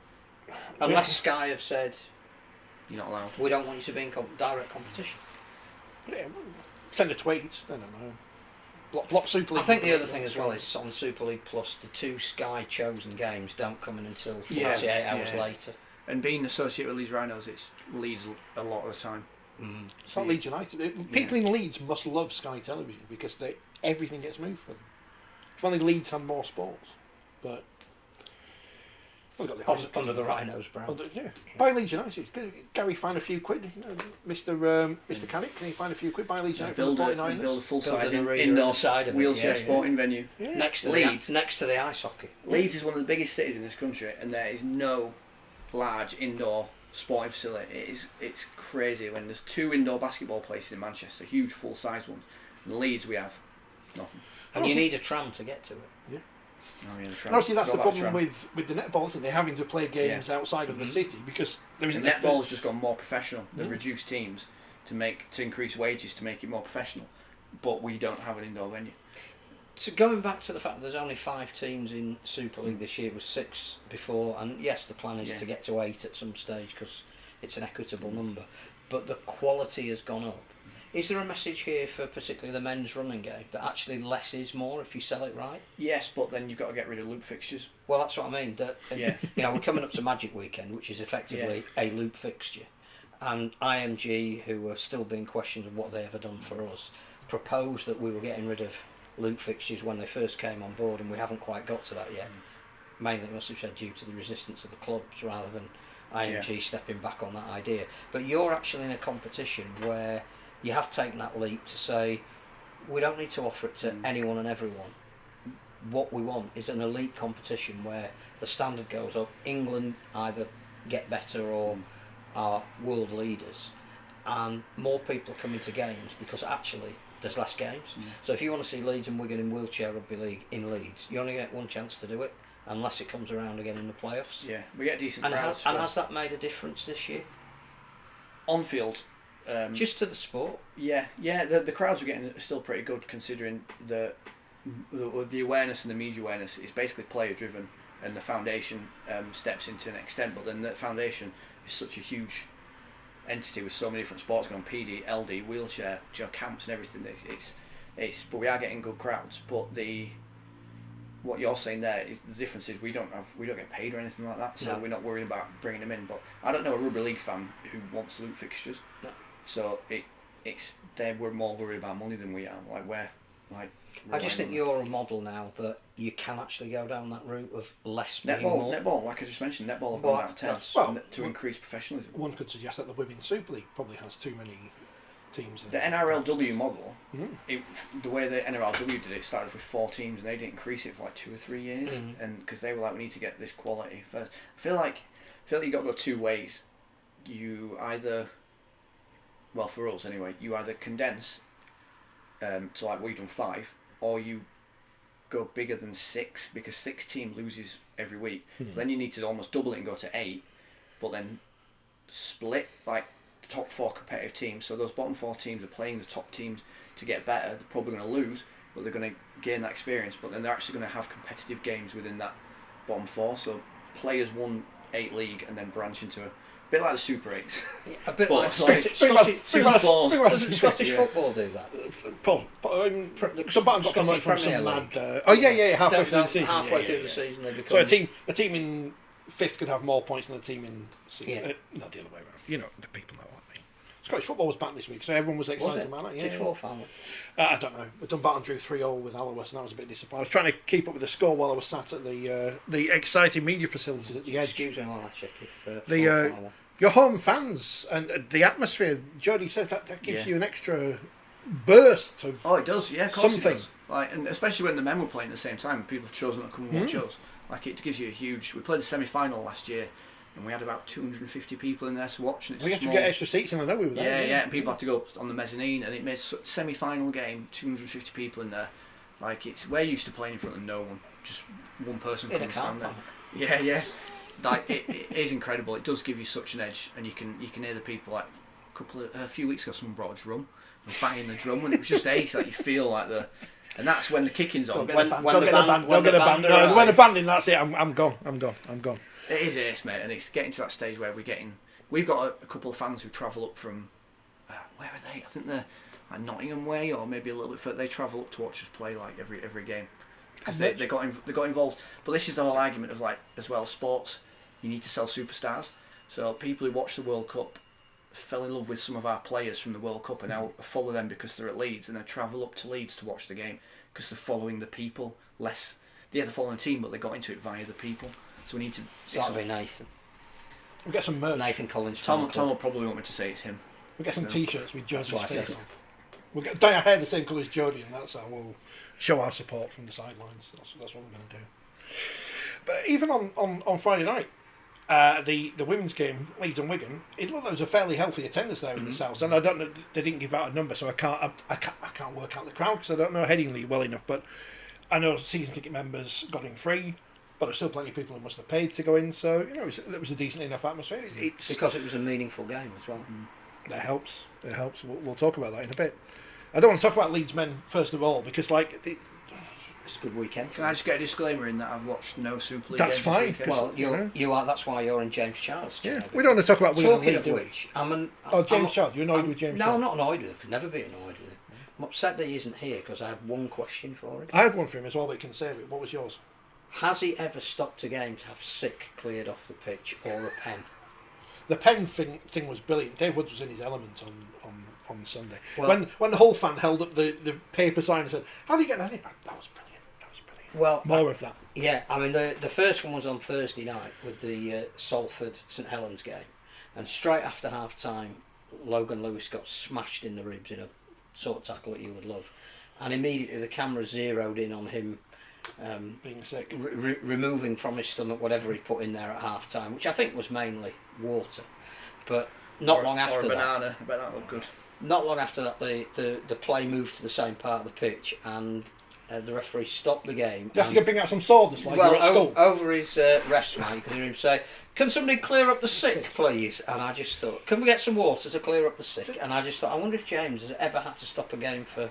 Unless Sky have said You're not allowed. we don't want you to be in direct competition. yeah, send a tweet. I don't know. Block Super League. I think the other thing as well is on Super League Plus, the 2 Sky chosen games don't come in until 48 hours later. And being associated with Leeds Rhinos, it's Leeds a lot of the time. It's not Leeds United. People in Leeds must love Sky Television because everything gets moved for them. If only Leeds had more sports, but we've got the Under the Rhinos brand. yeah. Buy Leeds United. Gary, find a few quid. Mr. Carrick, can you find a few quid? Buy Leeds United for the 49ers. Build a full-size Build an arena indoor inside of it, wheelchair yeah. sporting venue. Yeah. Next to Leeds. next to the ice hockey. Leeds is one of the biggest cities in this country, and there is no large indoor sporting facility. It's crazy when there's 2 indoor basketball places in Manchester, huge full-size ones. In Leeds we have nothing. And you need a tram to get to it. Yeah. Oh, yeah, And obviously that's the Forgot about problem tram. with the netball, isn't it? They're having to play games outside of the city because there isn't Netball's just gone more professional. They've reduced teams to increase wages to make it more professional, but we don't have an indoor venue. So going back to the fact that there's only 5 teams in Super League this year, it was 6 before, and yes, the plan is to get to 8 at some stage because it's an equitable number, but the quality has gone up. Is there a message here for particularly the men's running game that actually less is more if you sell it right? Yes, but then you've got to get rid of loop fixtures. Well, that's what I mean. Yeah. We're coming up to Magic Weekend, which is effectively a loop fixture, and IMG, who are still being questioned of what they ever done for us, proposed that we were getting rid of loop fixtures when they first came on board, and we haven't quite got to that yet. Mainly, must have said, due to the resistance of the clubs rather than IMG stepping back on that idea. But you're actually in a competition where you have taken that leap to say we don't need to offer it to anyone and everyone. What we want is an elite competition where the standard goes up. England either get better or are world leaders, and more people come into games because actually there's less games. So if you want to see Leeds and Wigan in wheelchair rugby league in Leeds, you only get one chance to do it unless it comes around again in the playoffs. Yeah, we get decent And, crowds. has that made a difference this year? On field. Just to the sport? Yeah, the crowds we're getting are still pretty good considering the awareness and the media awareness is basically player driven, and the foundation steps in to an extent, but then the foundation is such a huge entity with so many different sports going on, PD, LD, wheelchair, camps and everything. It's but we are getting good crowds, but what you're saying there is the difference is we don't get paid or anything like that, so we're not worried about bringing them in. But I don't know a rugby league fan who wants loop fixtures. No. So we're more worried about money than we are. I just think you're a model now that you can actually go down that route of less being more. Netball, like I just mentioned, netball have gone down 10 to increase professionalism. One could suggest that the Women's Super League probably has too many teams. The NRLW model, the way the NRLW did it, started with 4 teams and they didn't increase it for like 2 or 3 years, and because they were like, we need to get this quality first. I feel like you got to go 2 ways. You either, well, for us anyway, you either condense to like we've done 5, or you go bigger than 6 because 6 team loses every week. Then you need to almost double it and go to 8, but then split like the top 4 competitive teams. So those bottom 4 teams are playing the top teams to get better. They're probably going to lose, but they're going to gain that experience. But then they're actually going to have competitive games within that bottom 4. So players won 8 league and then branch into a bit like the Super 8s. A bit But like like Doesn't Scottish football do that? Paul, The Dumbarton got Scottish promoted from Premier some League. mad. Halfway through the season. Halfway through the season, they become. So a team in 5th could have more points than a team in 6th. Not the other way around. You know, the people know what I mean. Scottish football was back this week, so everyone was excited about it. Yeah, Did Forth family? I don't know. Dumbarton drew 3-0 with Alloa, and that was a bit disappointing. I was trying to keep up with the score while I was sat at the exciting media facilities at the Edge. Excuse me while I check if. your home fans and the atmosphere. Jody says that gives Yeah. you an extra burst of Oh, it does. Yeah, of course something. it does. Like, and especially when the men were playing at the same time, people have chosen to come and watch us. Like, it gives you a huge. We played the semi-final last year, and we had about 250 people in there to watch. And it's We a have to small- get extra seats, and I know we were there. Yeah, and people had to go up on the mezzanine, and it made semi-final game, 250 people in there. Like, we're used to playing in front of no one, just one person In a couldn't car stand there. park. Yeah, yeah. Like, it is incredible. It does give you such an edge, and you can hear the people. Like a few weeks ago, someone brought a drum and banging the drum, and it was just ace. Like, you feel like and that's when the kicking's on. Don't get When a band. when Don't the get a band- band. when Don't get the a band. band No, arrive. when a band in, that's it. I'm gone. it is ace, mate, and it's getting to that stage where we've got a couple of fans who travel up from where are they? I think they're like Nottingham way, or maybe a little bit further. They travel up to watch us play like every game because they got involved. But this is the whole argument of, like, as well, sports. You need to sell superstars. So people who watch the World Cup fell in love with some of our players from the World Cup and now follow them because they're at Leeds, and then travel up to Leeds to watch the game because they're following the people less. They're following the team, but they got into it via the people. So we need to. So that'll be Nathan. We'll get some merch. Nathan Collins. Tom will probably want me to say it's him. We'll get some No. T-shirts with Jody's That's what I face said. on. We'll dye our hair the same colour as Jody, and that's how we'll show our support from the sidelines. That's what we're going to do. But even on Friday night, the women's game, Leeds and Wigan, it looked like there was a fairly healthy attendance there in the south, and I don't know, they didn't give out a number, so I can't work out the crowd because I don't know Headingley well enough. But I know season ticket members got in free, but there's still plenty of people who must have paid to go in. So it was a decent enough atmosphere. It's Because it was a meaningful game as well. that helps. It helps. We'll talk about that in a bit. I don't want to talk about Leeds men first of all because It's a good weekend. Can I just get a disclaimer in that I've watched no Super League That's games this fine, weekend? 'cause- Well, you are. That's why you're in James Charles. yeah, Chair, we don't want to talk about Wigan and Talking Leeds, of do we? which, James Child, you're annoyed with James No, Child? I'm not annoyed with him. Could never be annoyed with him. I'm upset that he isn't here because I have one question for him. I had one for him as well, but he can save it. What was yours? Has he ever stopped a game to have sick cleared off the pitch or a pen? The pen thing was brilliant. Dave Woods was in his element on Sunday. Well- When the whole fan held up the paper sign and said, "How do you get that in?" That was brilliant. That was brilliant. Well, More of that. yeah, I mean the first one was on Thursday night with the Salford St Helens game, and straight after half time, Logan Lewis got smashed in the ribs in a sort of tackle that you would love, and immediately the camera zeroed in on him Being sick. removing from his stomach whatever he put in there at half time, which I think was mainly water. But not long or after a that, banana. I bet that looked good. not long after that, the play moved to the same part of the pitch, and the referee stopped the game. Do you have to bring out some sawdust like well, you're at school? over his ref's mic, you could hear him say, "Can somebody clear up the sick, please?" And I just thought, "Can we get some water to clear up the sick?" And I just thought, I wonder if James has ever had to stop a game for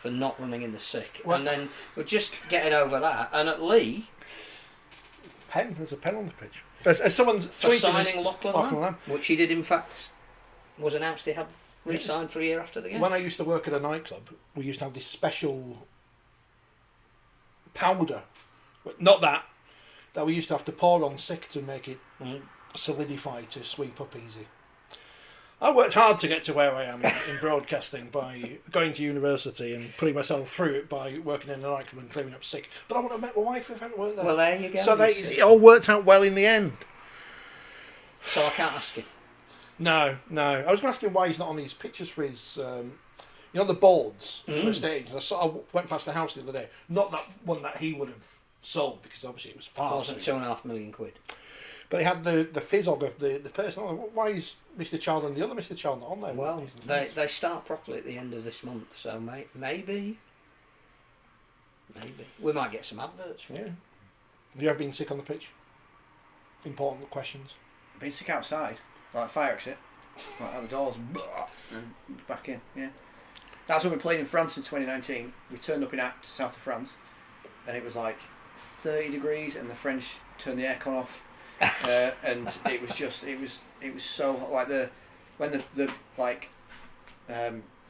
not running in the sick. Well- And then we're just getting over that. And at Lee, There's a pen on the pitch. As someone's for tweeting signing us- Lachlan Lachlan Lamb, which he did in fact, was announced he had re-signed for a year after the game. When I used to work at a nightclub, we used to have this special powder, not that we used to have to pour on sick to make it Mm. solidify to sweep up easy. I worked hard to get to where I am in broadcasting by going to university and putting myself through it by working in a nightclub and clearing up sick. But I would have met my wife if I hadn't worked there. Well, there you go. So you see. it all worked out well in the end. So I can't ask you. No. I was going to ask him why he's not on his pictures for his, the boards for estate agents. I went past the house the other day. Not that one that he would have sold because obviously it was far. It wasn't £2.5 million. But they had the fizzog of the person. Why is Mr. Child and the other Mr. Child not on there? Well, they start properly at the end of this month, so maybe we might get some adverts for Yeah. it. Have you ever been sick on the pitch? Important questions. Been sick outside, like fire exit, like out the doors, and back in. Yeah, that's when we played in France in 2019. We turned up in Apt, south of France, and it was like 30 degrees, and the French turned the aircon off, and it was so hot. Like when the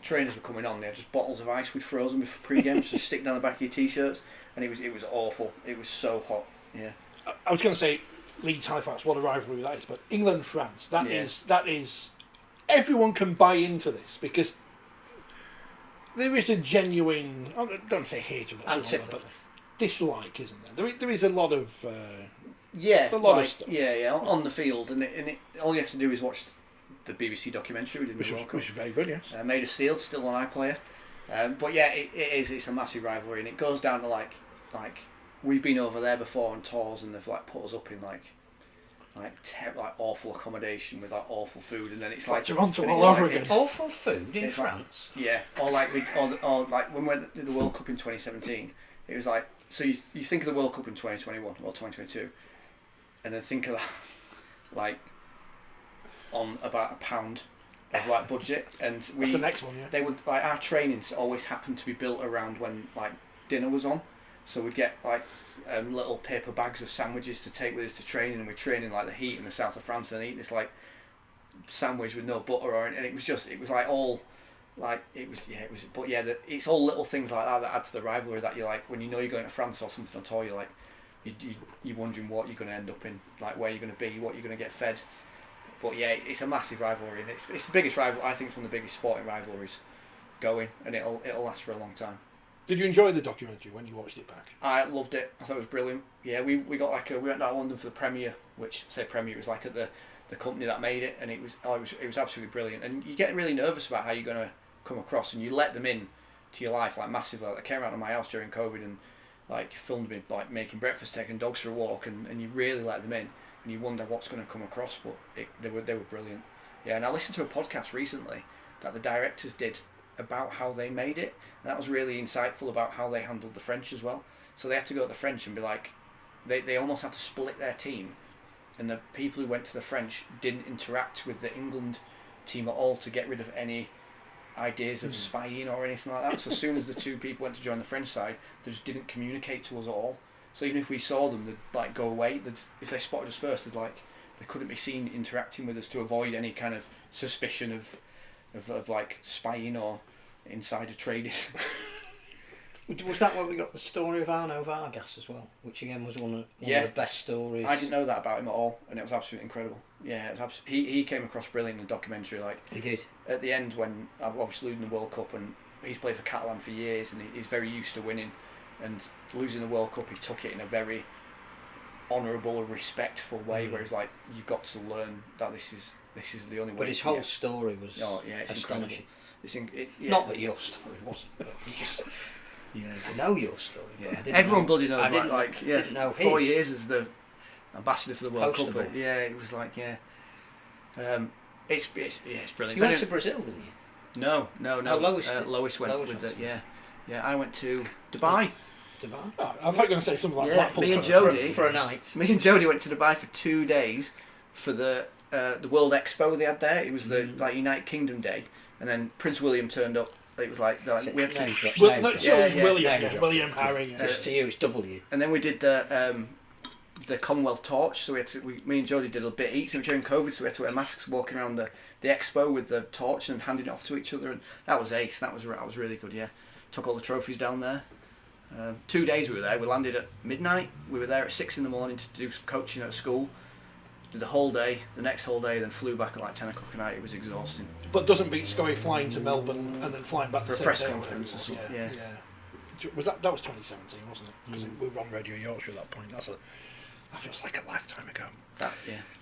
trainers were coming on, they had just bottles of ice we'd frozen with pre-games to stick down the back of your t-shirts, and it was awful. It was so hot. Yeah. I was going to say Leeds Halifax, what a rivalry that is, but England France, that is everyone can buy into this because there is a genuine, I don't say hatred, but dislike, isn't there? There is a lot of Yeah, a lot like, of stuff. Yeah, on the field, and all you have to do is watch the BBC documentary we did, Which was very good, yes. Made of Steel, still on iPlayer. But yeah, it's a massive rivalry, and it goes down to like we've been over there before on tours, and they've like put us up in like awful accommodation with like awful food, and then it's like Toronto and all it's over like, again. Awful food in It's France. Yeah, or like or like when we went to the World Cup in 2017, it was like, so you think of the World Cup in 2021 or 2022, and then think of that like on about £1 of like budget, and That's the next one, yeah. they would like our trainings always happened to be built around when like dinner was on, so we'd get like little paper bags of sandwiches to take with us to training, and we'd train in like the heat in the south of France and eat this like sandwich with no butter or, and it was like all like it's all little things like that add to the rivalry, that you're like, when you know you're going to France or something on tour, you're like you're wondering what you're going to end up in, like where you're going to be, what you're going to get fed. But yeah, it's a massive rivalry, and it's the biggest rivalry. I think it's one of the biggest sporting rivalries going, and it'll last for a long time. Did you enjoy the documentary when you watched it back? I loved it. I thought it was brilliant. Yeah, we got like we went down to London for the premiere, which say premiere, it was like at the company that made it, and it was absolutely brilliant. And you get really nervous about how you're going to come across, and you let them in to your life like massively. Like, they came around to my house during COVID and like filmed me like making breakfast, taking dogs for a walk, and you really let them in, and you wonder what's going to come across. But they were brilliant. Yeah, and I listened to a podcast recently that the directors did about how they made it, and that was really insightful about how they handled the French as well. So they had to go to the French and be like, they almost had to split their team, and the people who went to the French didn't interact with the England team at all to get rid of any ideas of spying or anything like that. So as soon as the two people went to join the French side, they just didn't communicate to us at all. So even if we saw them, they'd like go away. If they spotted us first, they couldn't be seen interacting with us to avoid any kind of suspicion of like spying or insider trading. Was that where we got the story of Arno Vargas as well, which again was one of the best stories? I didn't know that about him at all, and it was absolutely incredible. Yeah, it was he came across brilliant in the documentary. Like, he did at the end when I've obviously losing the World Cup, and he's played for Catalan for years, and he's very used to winning, and losing the World Cup, he took it in a very honourable and respectful way, where he's like, you've got to learn that this is the only way. But his whole story was it's astonishing. Not that your story wasn't, but I know your story. Yeah, everyone bloody knows. Didn't know 4 his. years as the ambassador for the World Cup. Postable. Yeah, it was like it's brilliant. You went to Brazil, didn't you? No. Oh, Lois went with it. Yeah. I went to Dubai. Dubai. Oh, I thought you were going to say something like Blackpool. Me and Jodie for a night. Me and Jodie went to Dubai for 2 days for the World Expo they had there. It was the like United Kingdom Day, and then Prince William turned up. It was like we had to. William Harry. Just to you, it's W. And then we did the Commonwealth Torch. So me and Jodie did a bit each during COVID, so we had to wear masks walking around the expo with the torch and handing it off to each other, and that was ace. That was really good. Yeah, took all the trophies down there. 2 days we were there. We landed at midnight. We were there at 6 a.m. to do some coaching at school. Did the whole day, the next whole day, then flew back at like 10 o'clock at night. It was exhausting. But doesn't beat Scully flying to Melbourne and then flying back for the a press same day conference or something. Yeah. Was that was 2017, wasn't it? Because we were on Radio Yorkshire at that point. That feels like a lifetime ago.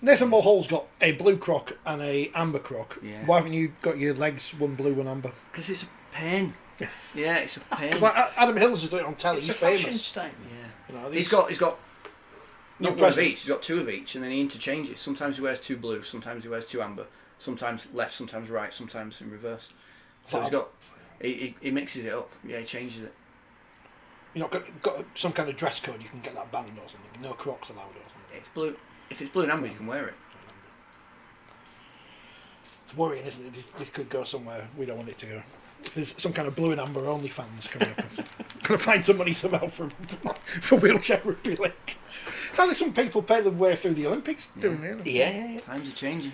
Nathan Mulhall's got a blue croc and a amber croc. Yeah. Why haven't you got your legs one blue, one amber? Because it's a pain. Yeah, it's a pain. Because like Adam Hills is doing it on telly. It's he's a fashion famous. statement. Yeah. You know, he's got not one of each. He's got 2 of each, and then he interchanges. Sometimes he wears 2 blue. Sometimes he wears 2 amber. Sometimes left. Sometimes right. Sometimes in reverse. So he's got. He mixes it up. Yeah, he changes it. You know, got some kind of dress code you can get that banned or something. No Crocs allowed or something. It's blue. If it's blue and amber, you can wear it. It's worrying, isn't it? This could go somewhere we don't want it to go. If there's some kind of blue and amber only fans coming up, going to find some money somehow for wheelchair rugby league. It's how some people pay their way through the Olympics doing it. Yeah. Times are changing.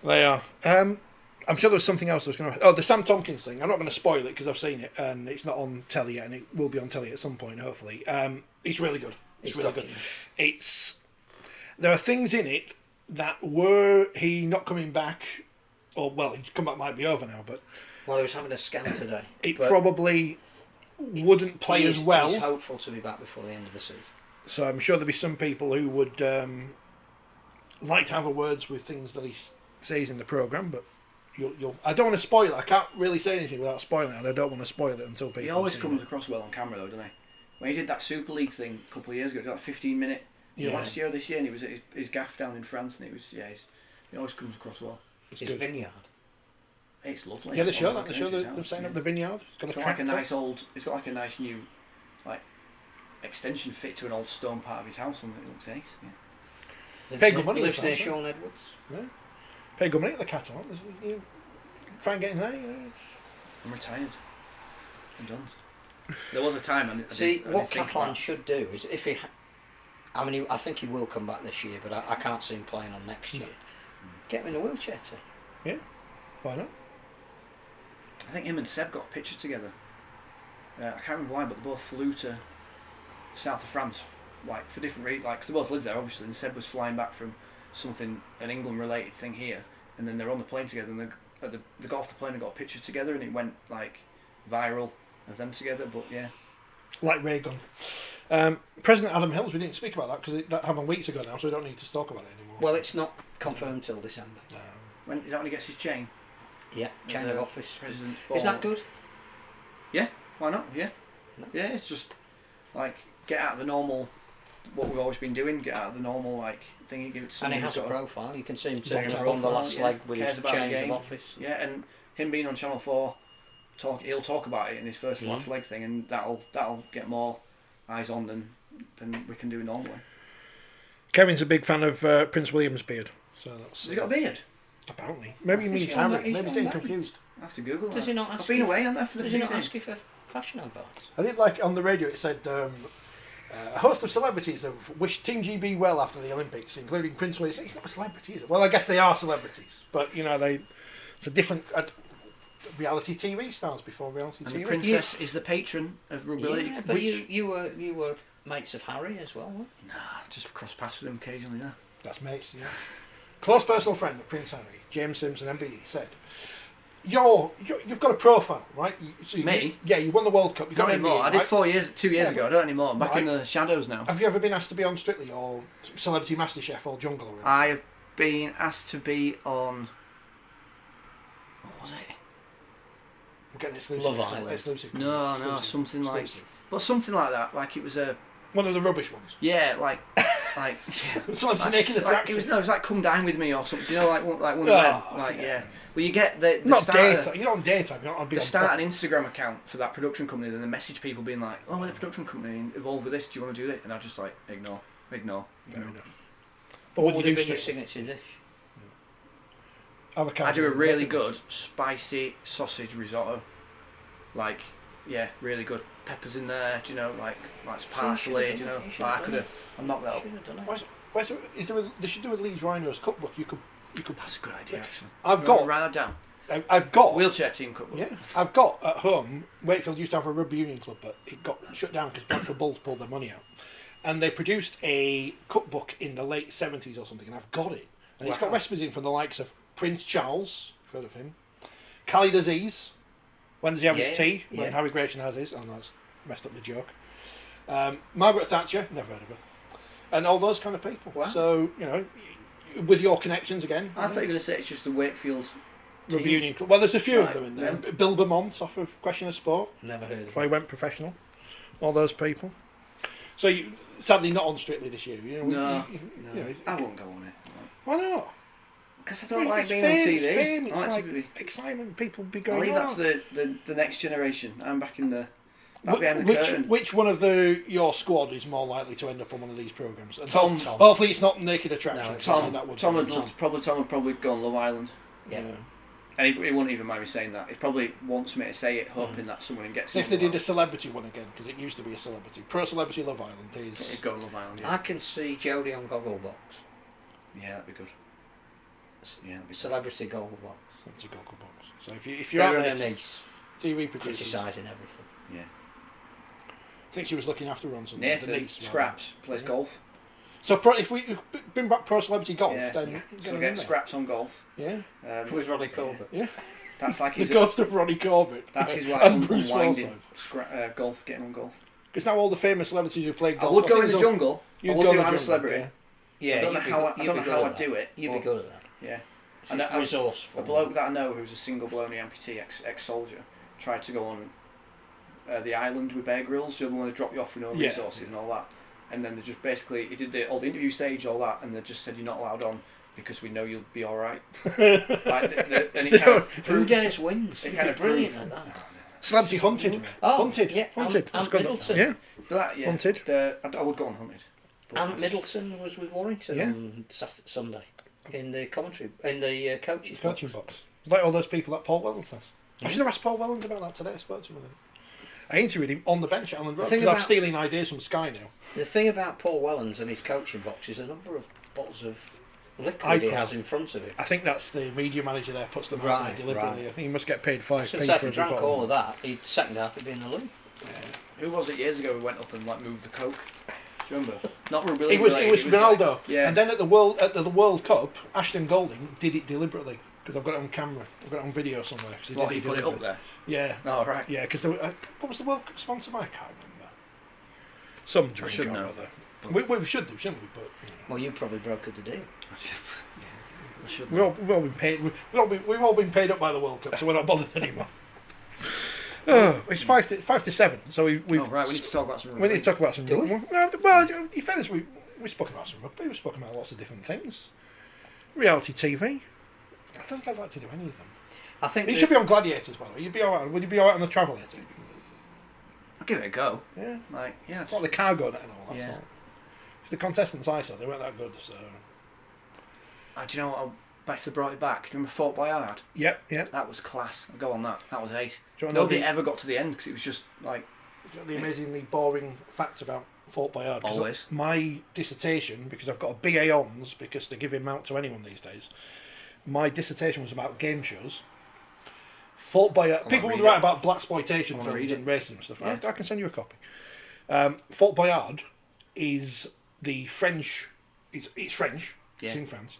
They are. I'm sure there was something else I was going to... Oh, the Sam Tompkins thing. I'm not going to spoil it because I've seen it and it's not on telly yet, and it will be on telly at some point, hopefully. It's really good. It's really good. There are things in it that were he not coming back, or well, his comeback might be over now, but... Well, he was having a scan today. It probably wouldn't play as well. He's hopeful to be back before the end of the season. So I'm sure there'll be some people who would like to have a words with things that he says in the programme, but you'll. I don't want to spoil it. I can't really say anything without spoiling it, and I don't want to spoil it until people. He always see comes it. across well on camera, though, doesn't he? When he did that Super League thing a couple of years ago, he did that 15-minute last year or this year, and he was at his gaff down in France, and he always comes across well. It's His good. vineyard. It's lovely. Yeah, they show All that. They show them setting up the vineyard. It's got like a nice old. It's got like a nice new, like, extension fit to an old stone part of his house, and it looks nice. Yeah. Pay good money. Lives for near that, Sean Edwards. Yeah. Pay good money at the Catalan. You try and get in there. You know, I'm retired. I'm done. There was a time. What Catalan should do is if he. I think he will come back this year, but I can't see him playing on next year. Get him in a wheelchair team. Yeah. Why not? I think him and Seb got a picture together. I can't remember why, but they both flew to south of France, like for different reasons. Like, 'cause they both lived there, obviously. And Seb was flying back from an England-related thing here, and then they're on the plane together. And they got off the plane and got a picture together, and it went like viral of them together. But yeah, Like Ray Gun. President Adam Hills, we didn't speak about that because that happened weeks ago now, so we don't need to talk about it anymore. Well, it's not confirmed till December. when is that when he gets his chain? Yeah, chain of office. President's Is that ball. good? Yeah, why not? Yeah, No. yeah. It's just like get out of the normal. What we've always been doing, get out of the normal like thing. Give it to And somebody he has a sort of- profile. You can see him He's got turning a around the profile, last yeah. leg with Cares his about the change of game. office. Yeah, and him being on Channel 4, he'll talk about it in his first last leg thing, and that'll get more eyes on than we can do normally. Kevin's a big fan of Prince William's beard, so that's Has he got a beard? apparently. Maybe he He's means on Harry. that- he's Maybe he's on getting that. confused. I have to Google Does that. he not I've ask been you- away on there for the Does he few not days. ask you for fashion advice? I did like on the radio. It said a host of celebrities have wished Team GB well after the Olympics, including Prince William. He's not a celebrity, is it? Well, I guess they are celebrities, but you know it's a different reality TV stars before reality And TV. the princess is the patron of rugby league. Yeah, but which- you were mates of Harry as well, weren't you? Nah, just cross paths with him occasionally. Yeah. That's mates, yeah. Close personal friend of Prince Harry, James Simpson, MBE, said, "You've got a profile, right? Me? You won the World Cup. You Not got anymore. MBE, I did right? 2 years ago. I don't anymore. I'm back in Right. the shadows now. Have you ever been asked to be on Strictly or Celebrity MasterChef or Jungle or anything? I have been asked to be on. What was it? We're getting exclusive. Love Island. Exclusive. No, Exclusive. something like. Exclusive. But something like that. Like it was a. One of the rubbish ones. Yeah, like. Celebrity Naked Like, Attraction. it was like Come Dine With Me or something. Do you know, like one of Oh, them? Like, yeah. yeah. Well, you get the Not start daytime. You're not on daytime. You're not on. They start an Instagram account for that production company, then they message people being like, "Oh, we're the production company involved with this. Do you want to do it?" And I just like ignore. Fair enough. But What would would you have do been your Strictly? signature dish? Avocado. I do a really bacon. good spicy sausage risotto. Like, yeah, really good. Peppers in there. Do you know, like parsley. Do you know? You should've Like, I done could have. I knocked that up. Should have done it. They should do a Leeds Rhinos cookbook. You could. That's a good idea, actually. I've You wanna got. write that down. I've got. Wheelchair team cookbook. Yeah, I've got at home. Wakefield used to have a rugby union club, but it got shut down because Bradford Bulls pulled their money out. And they produced a cookbook in the late 70s or something, and I've got it. And it's got Wow. recipes in from the likes of Prince Charles, you've heard of him, Khalid Aziz, when does he have his tea? When Yeah. Harry Gratian has his, and that's messed up the joke. Margaret Thatcher, never heard of her. And all those kind of people. Wow. So, with your connections again. I thought you were going to say it's just the Wakefield Rugby team. union club. Well, there's a few Right, of them in there. yeah. Bill Beaumont off of Question of Sport. Never heard of Before it. he went professional, all those people. So sadly not on Strictly this year. No, you know, I won't go on it. why not? Because I don't like It's being fame, on TV. It's fame. I It's like like to be. excitement. People be I'll going. leave that "Oh." to the next generation. I'm back in the back behind the Which curtain. which one of your squad is more likely to end up on one of these programs? And Tom. Hopefully it's not Naked Attraction. No, because Tom, that would Tom be- would love. Tom would probably go on Love Island, Yeah. and he wouldn't even mind me saying that. He probably wants me to say it, hoping that someone gets. So if on they Love did a Island. celebrity one again, because it used to be a celebrity, Pro Celebrity Love Island He'd is. go on Love Island. Yeah, I can see Jodie on Gogglebox. yeah, that'd be good. Yeah, that'd be Celebrity Gogglebox. It's a goggle box. So if you're out Her there, and her niece TV producers, criticising everything. Yeah. I think she was looking after her on something. Nathan the niece, Scraps plays golf. So if we bring back Pro Celebrity Golf, Yeah. then get So him in get there. Scraps on golf. Yeah, With Roddy Corbett. yeah. That's like The his. ghost of Ronnie Corbett. That's his like and Bruce unwinding Forsyth. golf, getting on golf. Because now all the famous celebrities who played I golf. would go think in the it's jungle. I You'd would go do in it. the I'm a jungle, celebrity. yeah. Yeah, I don't know how I'd do it. You'd be good at that. Yeah. And I was resourceful. a bloke that I know who's a single blown amputee, ex-soldier, tried to go on the island with Bear Grylls, the other one they drop you off with no Yeah. resources and all that. And then they just basically, he did all the interview stage, all that, and they just said, you're not allowed on because we know you'll be alright. And it kind of Who dares wins? It kind of Brilliant proved- at that. Celebrity Hunted. Oh, Hunted. yeah, Hunted. Ant That's good. Middleton. Yeah. That, yeah. Hunted. I would go on Hunted. But Ant Middleton was with Warrington Yeah. on Sunday in the commentary, in the coaches' Coaching box. box. Like all those people that Paul Wellens has. I should have asked Paul Wellens about that today. I spoke to him. I interviewed him on the bench at Allen Road thing because I'm about- stealing ideas from Sky now. The thing about Paul Wellens and his coaching box is the number of bottles of liquid he iPod. has in front of him. I think that's the media manager there puts them out Right, there deliberately. right. I think he must get paid 5 So p if for he every drank bottle. all of that, he'd second half he'd be in the loo. Who was it years ago who went up and like moved the coke? Do you remember? Not Rugby It League was related, Ronaldo, yeah. and then at the World Cup, Ashton Golding did it deliberately because I've got it on camera, I've got it on video somewhere. 'Cause What, did he put it up there? Yeah, Oh, right. yeah, because what was the World Cup sponsor by? I can't remember. Some drink should or know. other. We should do, shouldn't we? But you know. Well, you probably brokered the deal. I should we've all been paid. We've all been paid up by the World Cup, so we're not bothered anymore. It's 5 to 7, so we've. Oh, right, we need to talk about some We rugby. need to talk about some. Do we? Well, in fairness, we spoke about some rugby. We spoke about lots of different things. Reality TV. I don't think I'd like to do any of them. I think You should be on Gladiators, by the way. You'd be alright. Would you be alright on the Travelator? I'll give it a go. Yeah. Like, yeah. It's like the cargo net and all that. Yeah. Yeah. It's the contestants I saw. They weren't that good. So. Do you know what? Back to brought it back. Do you remember Fort Boyard? Yep. Yep. That was class. I'll go on that. That was ace. Do you wanna know Nobody the- ever got to the end because it was just like The amazingly boring fact about Fort Boyard. 'Cause Always. My dissertation, because I've got a BA Hons, because they give him out to anyone these days. My dissertation was about game shows. Fort Boyard. People would read write it. about blaxploitation I wanna films read and racism and stuff. Yeah. I can send you a copy. Fort Boyard is the French. It's French. It's Yeah. in France.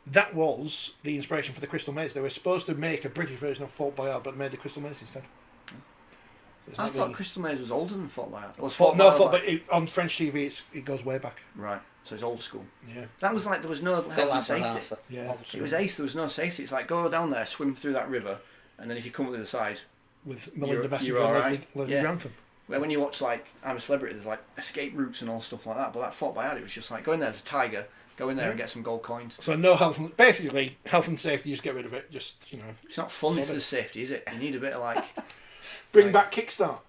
That was the inspiration for the Crystal Maze. They were supposed to make a British version of Fort Boyard, but made the Crystal Maze instead. So it's I not thought really- Crystal Maze was older than Fort Boyard. Or was Fort, no, Boyard Fort, like- but on French TV, it goes way back. Right. So it's old school. Yeah, That was like there was no health Bill and safety. Arthur. Yeah. It was ace. There was no safety. It's like go down there, swim through that river, and then if you come up the other side, with Melinda You're Messenger and alright. Leslie Yeah. Grantham. where when you watch like I'm a Celebrity, there's like escape routes and all stuff like that. But that Fort Boyard, it was just like go in there as a tiger, go in there and get some gold coins. So no health, basically health and safety. Just get rid of it. Just It's not fun if Solid. there's safety, is it? You need a bit of like bring Right. back Kickstart.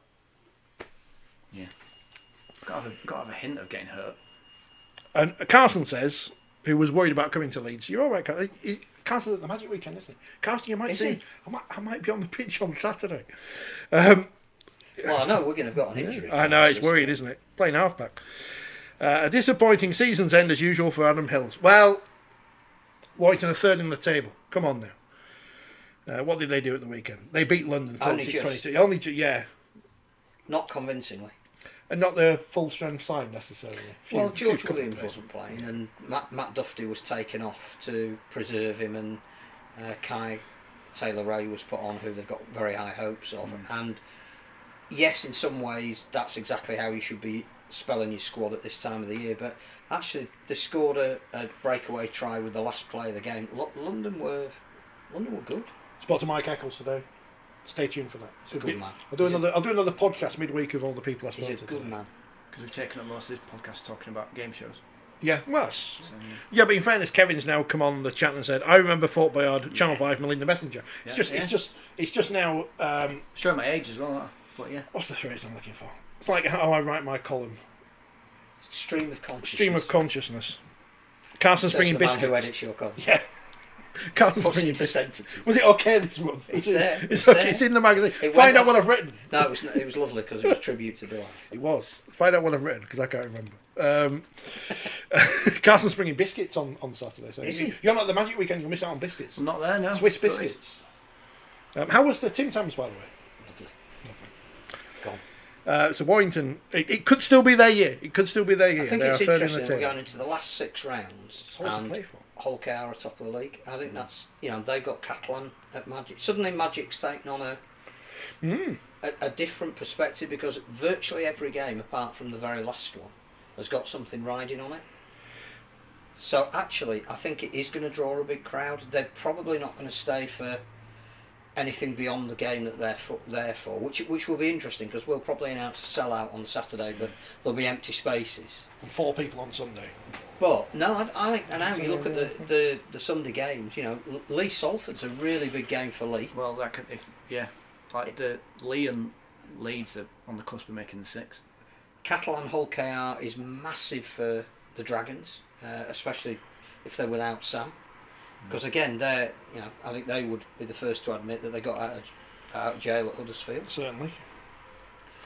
got to have a hint of getting hurt. And Carson says, who was worried about coming to Leeds, you're all right, Carson. Carson's at the Magic Weekend, isn't he? Carson, you might Is see. he? I might be on the pitch on Saturday. Well, I know Wigan have got an injury. I know it's worried, isn't it? Playing halfback. A disappointing season's end as usual for Adam Hills. Well, Warrington are third in the table. Come on now. What did they do at the weekend? They beat London Only 36-22. Only just, yeah. Not convincingly. And not their full strength side necessarily. Well, George couple of Williams players. wasn't playing, and Matt Duffy was taken off to preserve him, and Kai Taylor-Ray was put on, who they've got very high hopes of. And yes, in some ways, that's exactly how you should be spelling your squad at this time of the year. But actually, they scored a breakaway try with the last play of the game. London were good. Spoke to Mike Eccles today. Stay tuned for that. He's a good man. I'll do another podcast midweek of all the people I spoke He's to a good today. man. Because we've taken up most of this podcast talking about game shows. Yeah, well, So, yeah, but in fairness, Kevin's now come on the chat and said, "I remember Fort Boyard, Channel 5, Melinda Messenger." It's Yeah. it's just now. showing my age as well, that. But yeah. What's the phrase I'm looking for? It's like how I write my column. Stream of consciousness. Stream of consciousness. Carson's That's bringing the man who biscuits. edits your column. Yeah. Carson's Puts bringing into biscuits. sentences. Was it okay this month? It's Was it- there, It's it's okay. there. It's in the magazine. It Find went out what off- I've written. No, it was lovely because it was tribute to Bill. It was. Find out what I've written because I can't remember. Carson's bringing biscuits on Saturday. So Is you, he? you're not at the Magic Weekend. You'll miss out on biscuits. I'm not there now. Swiss But it's- biscuits. How was the Tim Tams, by the way? Gone. So Warrington, it could still be their year. It could still be their year. I think They are it's third in the interesting. We're table. going into the last 6 rounds, It's hard to and play for. Hull KR are top of the league. I think that's they've got Catalan at Magic. Suddenly, Magic's taken on a a different perspective, because virtually every game, apart from the very last one, has got something riding on it. So actually, I think it is going to draw a big crowd. They're probably not going to stay for anything beyond the game that they're there for, which will be interesting, because we'll probably announce a sellout on Saturday, but there'll be empty spaces. And 4 people on Sunday. But no, I think, and now you look at the Sunday games, you know, Lee Salford's a really big game for Lee. Well, that could, like the Lee and Leeds are on the cusp of making the 6. Catalan Hull KR is massive for the Dragons, especially if they're without Sam. Because again, I think they would be the first to admit that they got out of jail at Huddersfield. Certainly.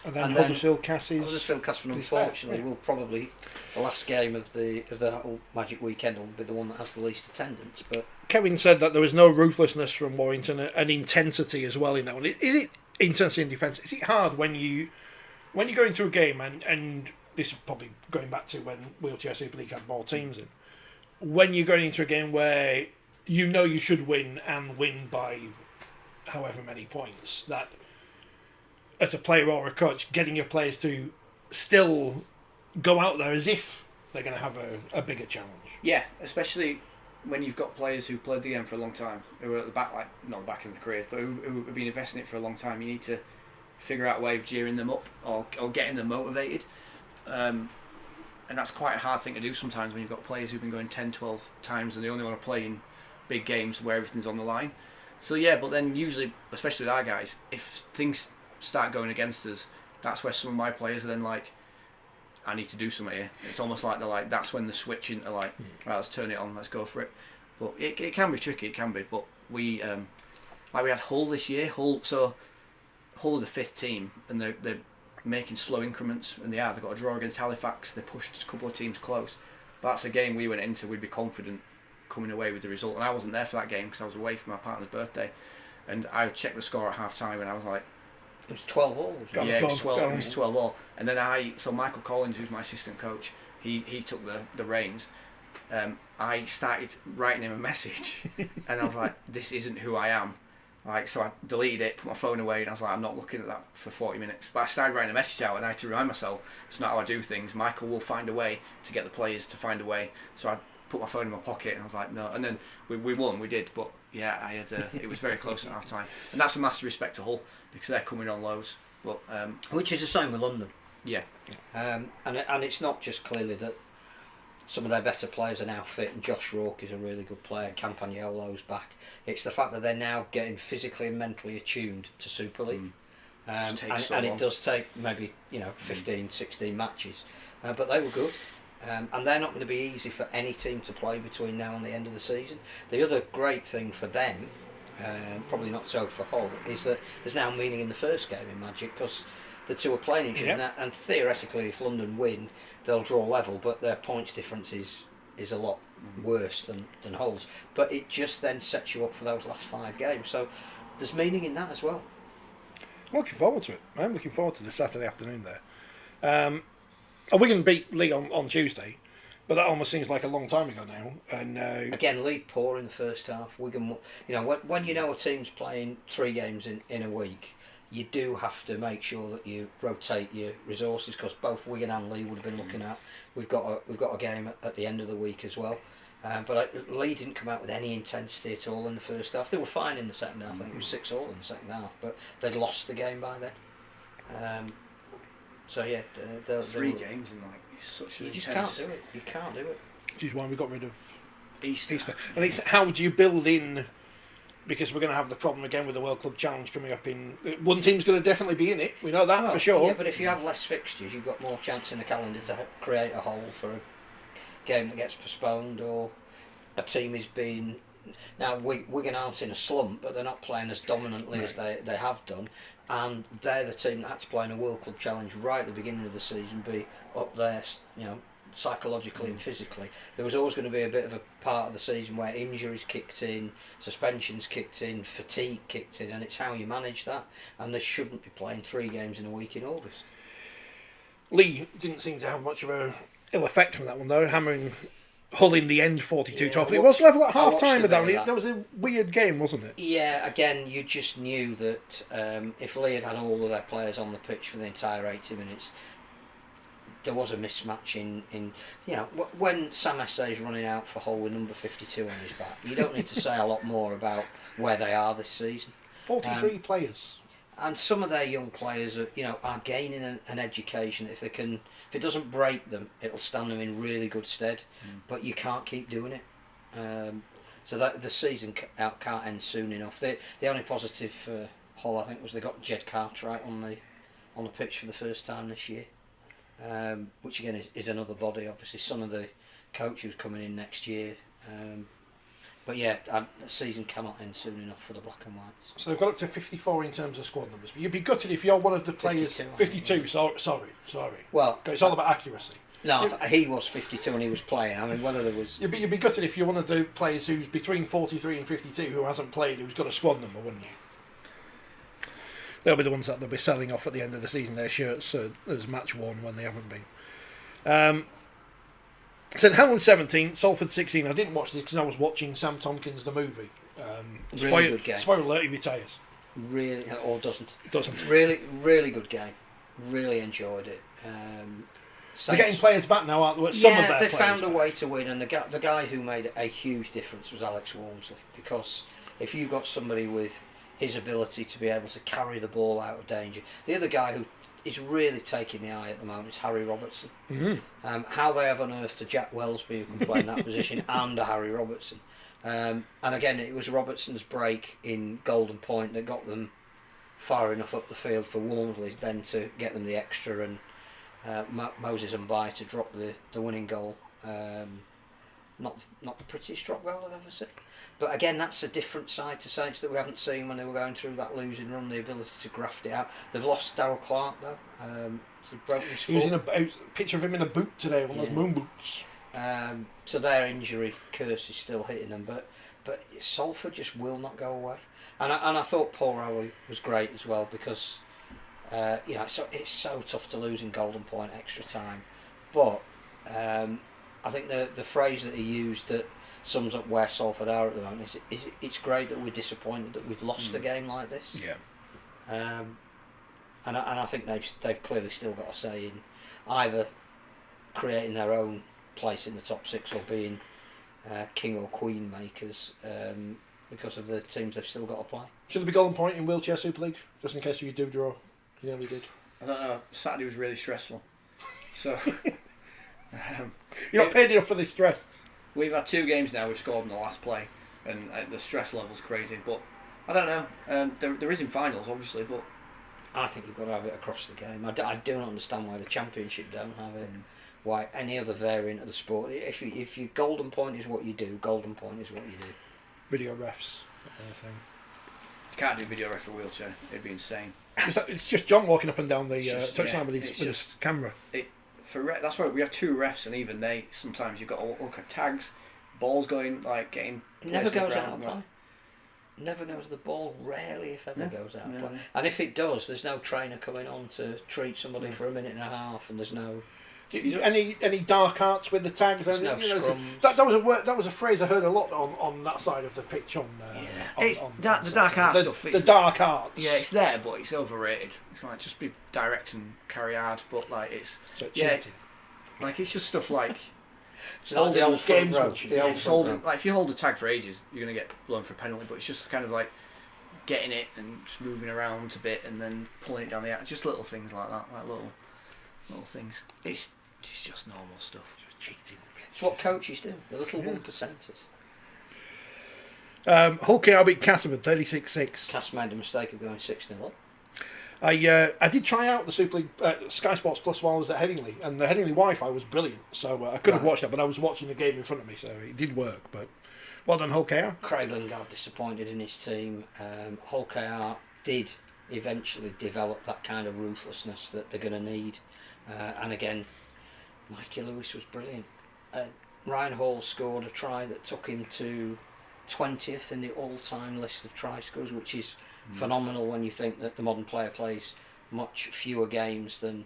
And then Huddersfield Cassies. Huddersfield Cassies, unfortunately, will probably, the last game of the whole Magic Weekend will be the one that has the least attendance. But Kevin said that there was no ruthlessness from Warrington and intensity as well in that one. Is it intensity in defence? Is it hard when you go into a game and this is probably going back to when Wheelchair Super League had more teams in, when you're going into a game where you know you should win and win by however many points, that as a player or a coach, getting your players to still go out there as if they're going to have a bigger challenge. Yeah, especially when you've got players who played the game for a long time, who are at the back, like not the back in the career, but who have been investing in it for a long time. You need to figure out a way of gearing them up or getting them motivated. And that's quite a hard thing to do sometimes when you've got players who've been going 10, 12 times and they only want to play in big games where everything's on the line. So yeah, but then usually, especially with our guys, if things start going against us, that's where some of my players are then like, I need to do something here. It's almost like they're like, that's when the switch into like, right, let's turn it on, let's go for it. But it can be tricky, it can be. But we we had Hull this year. Hull are the 5th team, and they're making slow increments, and they've got a draw against Halifax. They pushed a couple of teams close. But that's a game we went into, we'd be confident coming away with the result. And I wasn't there for that game because I was away for my partner's birthday. And I checked the score at half time, and I was like, it was 12-all. Yeah, it was 12-all. And then so Michael Collins, who's my assistant coach, he took the reins. I started writing him a message, and I was like, this isn't who I am. Like, so I deleted it, put my phone away, and I was like, I'm not looking at that for 40 minutes. But I started writing a message out, and I had to remind myself, it's not how I do things. Michael will find a way to get the players to find a way. So I put my phone in my pocket, and I was like, no. And then we won, we did, but yeah, I had it was very close at half time. And that's a massive respect to Hull, because they're coming on lows. But which is the same with London. Yeah. And it's not just clearly that some of their better players are now fit, and Josh Rourke is a really good player, Campagnolo's back. It's the fact that they're now getting physically and mentally attuned to Super League. And it does take maybe 15, 16 matches, but they were good. And they're not going to be easy for any team to play between now and the end of the season. The other great thing for them, probably not so for Hull, is that there's now meaning in the first game in Magic, because the two are playing each other, and theoretically if London win they'll draw level, but their points difference is a lot worse than Hull's. But it just then sets you up for those last 5 games, so there's meaning in that as well. I'm looking forward to it. I'm looking forward to the Saturday afternoon there. Wigan beat Lee on Tuesday, but that almost seems like a long time ago now. And again, Lee poor in the first half. Wigan, when you know a team's playing 3 games in a week, you do have to make sure that you rotate your resources, because both Wigan and Lee would have been looking at. We've got a game at the end of the week as well. But Lee didn't come out with any intensity at all in the first half. They were fine in the second half. I think it was 6-all in the second half, but they'd lost the game by then. So yeah, 3 games in such an you just intense... can't do it. You can't do it. which is why we got rid of Easter. And it's how do you build in, because we're going to have the problem again with the World Club Challenge coming up in... One team's going to definitely be in it, we know that for sure. Yeah, but if you have less fixtures, you've got more chance in the calendar to create a hole for a game that gets postponed, or a team is being... Now, Wigan aren't in a slump, but they're not playing as dominantly as they have done, and they're the team that had to play in a World Club Challenge right at the beginning of the season, be up there, psychologically and physically. There was always going to be a bit of a part of the season where injuries kicked in, suspensions kicked in, fatigue kicked in, and it's how you manage that, and they shouldn't be playing 3 games in a week in August. Lee didn't seem to have much of a ill effect from that one though, hammering Hull in the end 42 Yeah, top. It I was level at I half watched time a with bit of that. that. That was a weird game, wasn't it? Yeah, again, you just knew that if Lee had all of their players on the pitch for the entire 80 minutes, there was a mismatch in when Sam Essay's running out for Hull with number 52 on his back, you don't need to say a lot more about where they are this season. 43 players. And some of their young players are gaining an education. If it doesn't break them, it'll stand them in really good stead. But you can't keep doing it. So that the season can't end soon enough. The only positive for Hull, I think, was they got Jed Cartwright on the pitch for the first time this year, which again is another body, obviously son of the coach who's coming in next year. But yeah, the season cannot end soon enough for the Black and Whites. So they've got up to 54 in terms of squad numbers. But you'd be gutted if you're one of the players. 52. Sorry. Well, it's all about accuracy. No, he was 52 and he was playing. I mean, whether there was... You'd be gutted if you're one of the players who's between 43 and 52 who hasn't played, who's got a squad number, wouldn't you? They'll be the ones that they'll be selling off at the end of the season, their shirts as match worn when they haven't been. St Helens 17, Salford 16. I didn't watch this because I was watching Sam Tompkins, the movie. Really good game. Spoiler alert, he retires. Really, or doesn't. Doesn't. Really, really good game. Really enjoyed it. They're getting players back now, aren't they? Some of their they players found a way to win, and the guy who made a huge difference was Alex Walmsley, because if you got somebody with his ability to be able to carry the ball out of danger, the other guy who is really taking the eye at the moment is Harry Robertson. Mm-hmm. How they have unearthed a Jack Wellsby who can play in that position and a Harry Robertson. And again, it was Robertson's break in Golden Point that got them far enough up the field for Walmsley then to get them the extra, and Moses and Mbai to drop the winning goal. Not the prettiest drop goal I've ever seen. But again, that's a different side to Saints that we haven't seen when they were going through that losing run, the ability to graft it out. They've lost Darryl Clark though. He's broken his foot. He was in a picture of him in a boot today, one of those moon boots. So their injury curse is still hitting them, but Salford just will not go away. And I thought Paul Rowley was great as well, because it's so tough to lose in Golden Point extra time. But I think the phrase that he used that sums up where Salford are at the moment is it's great that we're disappointed that we've lost a game like this. Yeah. And I think they've clearly still got a say in either creating their own place in the top six or being king or queen makers, because of the teams they've still got to play. Should there be Golden Point in Wheelchair Super League, just in case you do draw? You nearly did. I don't know. Saturday was really stressful. So you're not paid enough for this stress. We've had 2 games now. We've scored in the last play, and the stress level's crazy. But I don't know. There is in finals, obviously, but I think you've got to have it across the game. I don't understand why the Championship don't have it. Why any other variant of the sport? If you Golden Point is what you do, Golden Point is what you do. Video refs, thing. You can't do video ref for wheelchair. It'd be insane. It's just John walking up and down the touchline with his camera. That's why we have 2 refs, and even they sometimes you've got to look at tags, balls going getting. It never goes out of play. Never goes. The ball rarely, if ever, goes out of play. And if it does, there's no trainer coming on to treat somebody for a minute and a half, and there's no. Any dark arts with the tags? There's no that was a phrase I heard a lot on that side of the pitch. The dark art stuff. The dark arts. Yeah, it's there, but it's overrated. It's like just be direct and carry hard, but it's just stuff like. The old games. If you hold a tag for ages, you're gonna get blown for a penalty. But it's just kind of like getting it and just moving around a bit and then pulling it down the out. Just little things like that, like little things. It's just normal stuff. Just cheating. It's what coaches do. The little 1%ers. Hull KR beat Castleford 36-6. Cass made the mistake of going 6-0 up. I did try out the Super League Sky Sports Plus while I was at Headingley, and the Headingley Wi-Fi was brilliant, so I could have watched that, but I was watching the game in front of me, so it did work. But well done, Hull KR. Craig Lingard disappointed in his team. Hull KR did eventually develop that kind of ruthlessness that they're going to need, and again, Mikey Lewis was brilliant. Ryan Hall scored a try that took him to 20th in the all-time list of try scorers, which is phenomenal when you think that the modern player plays much fewer games than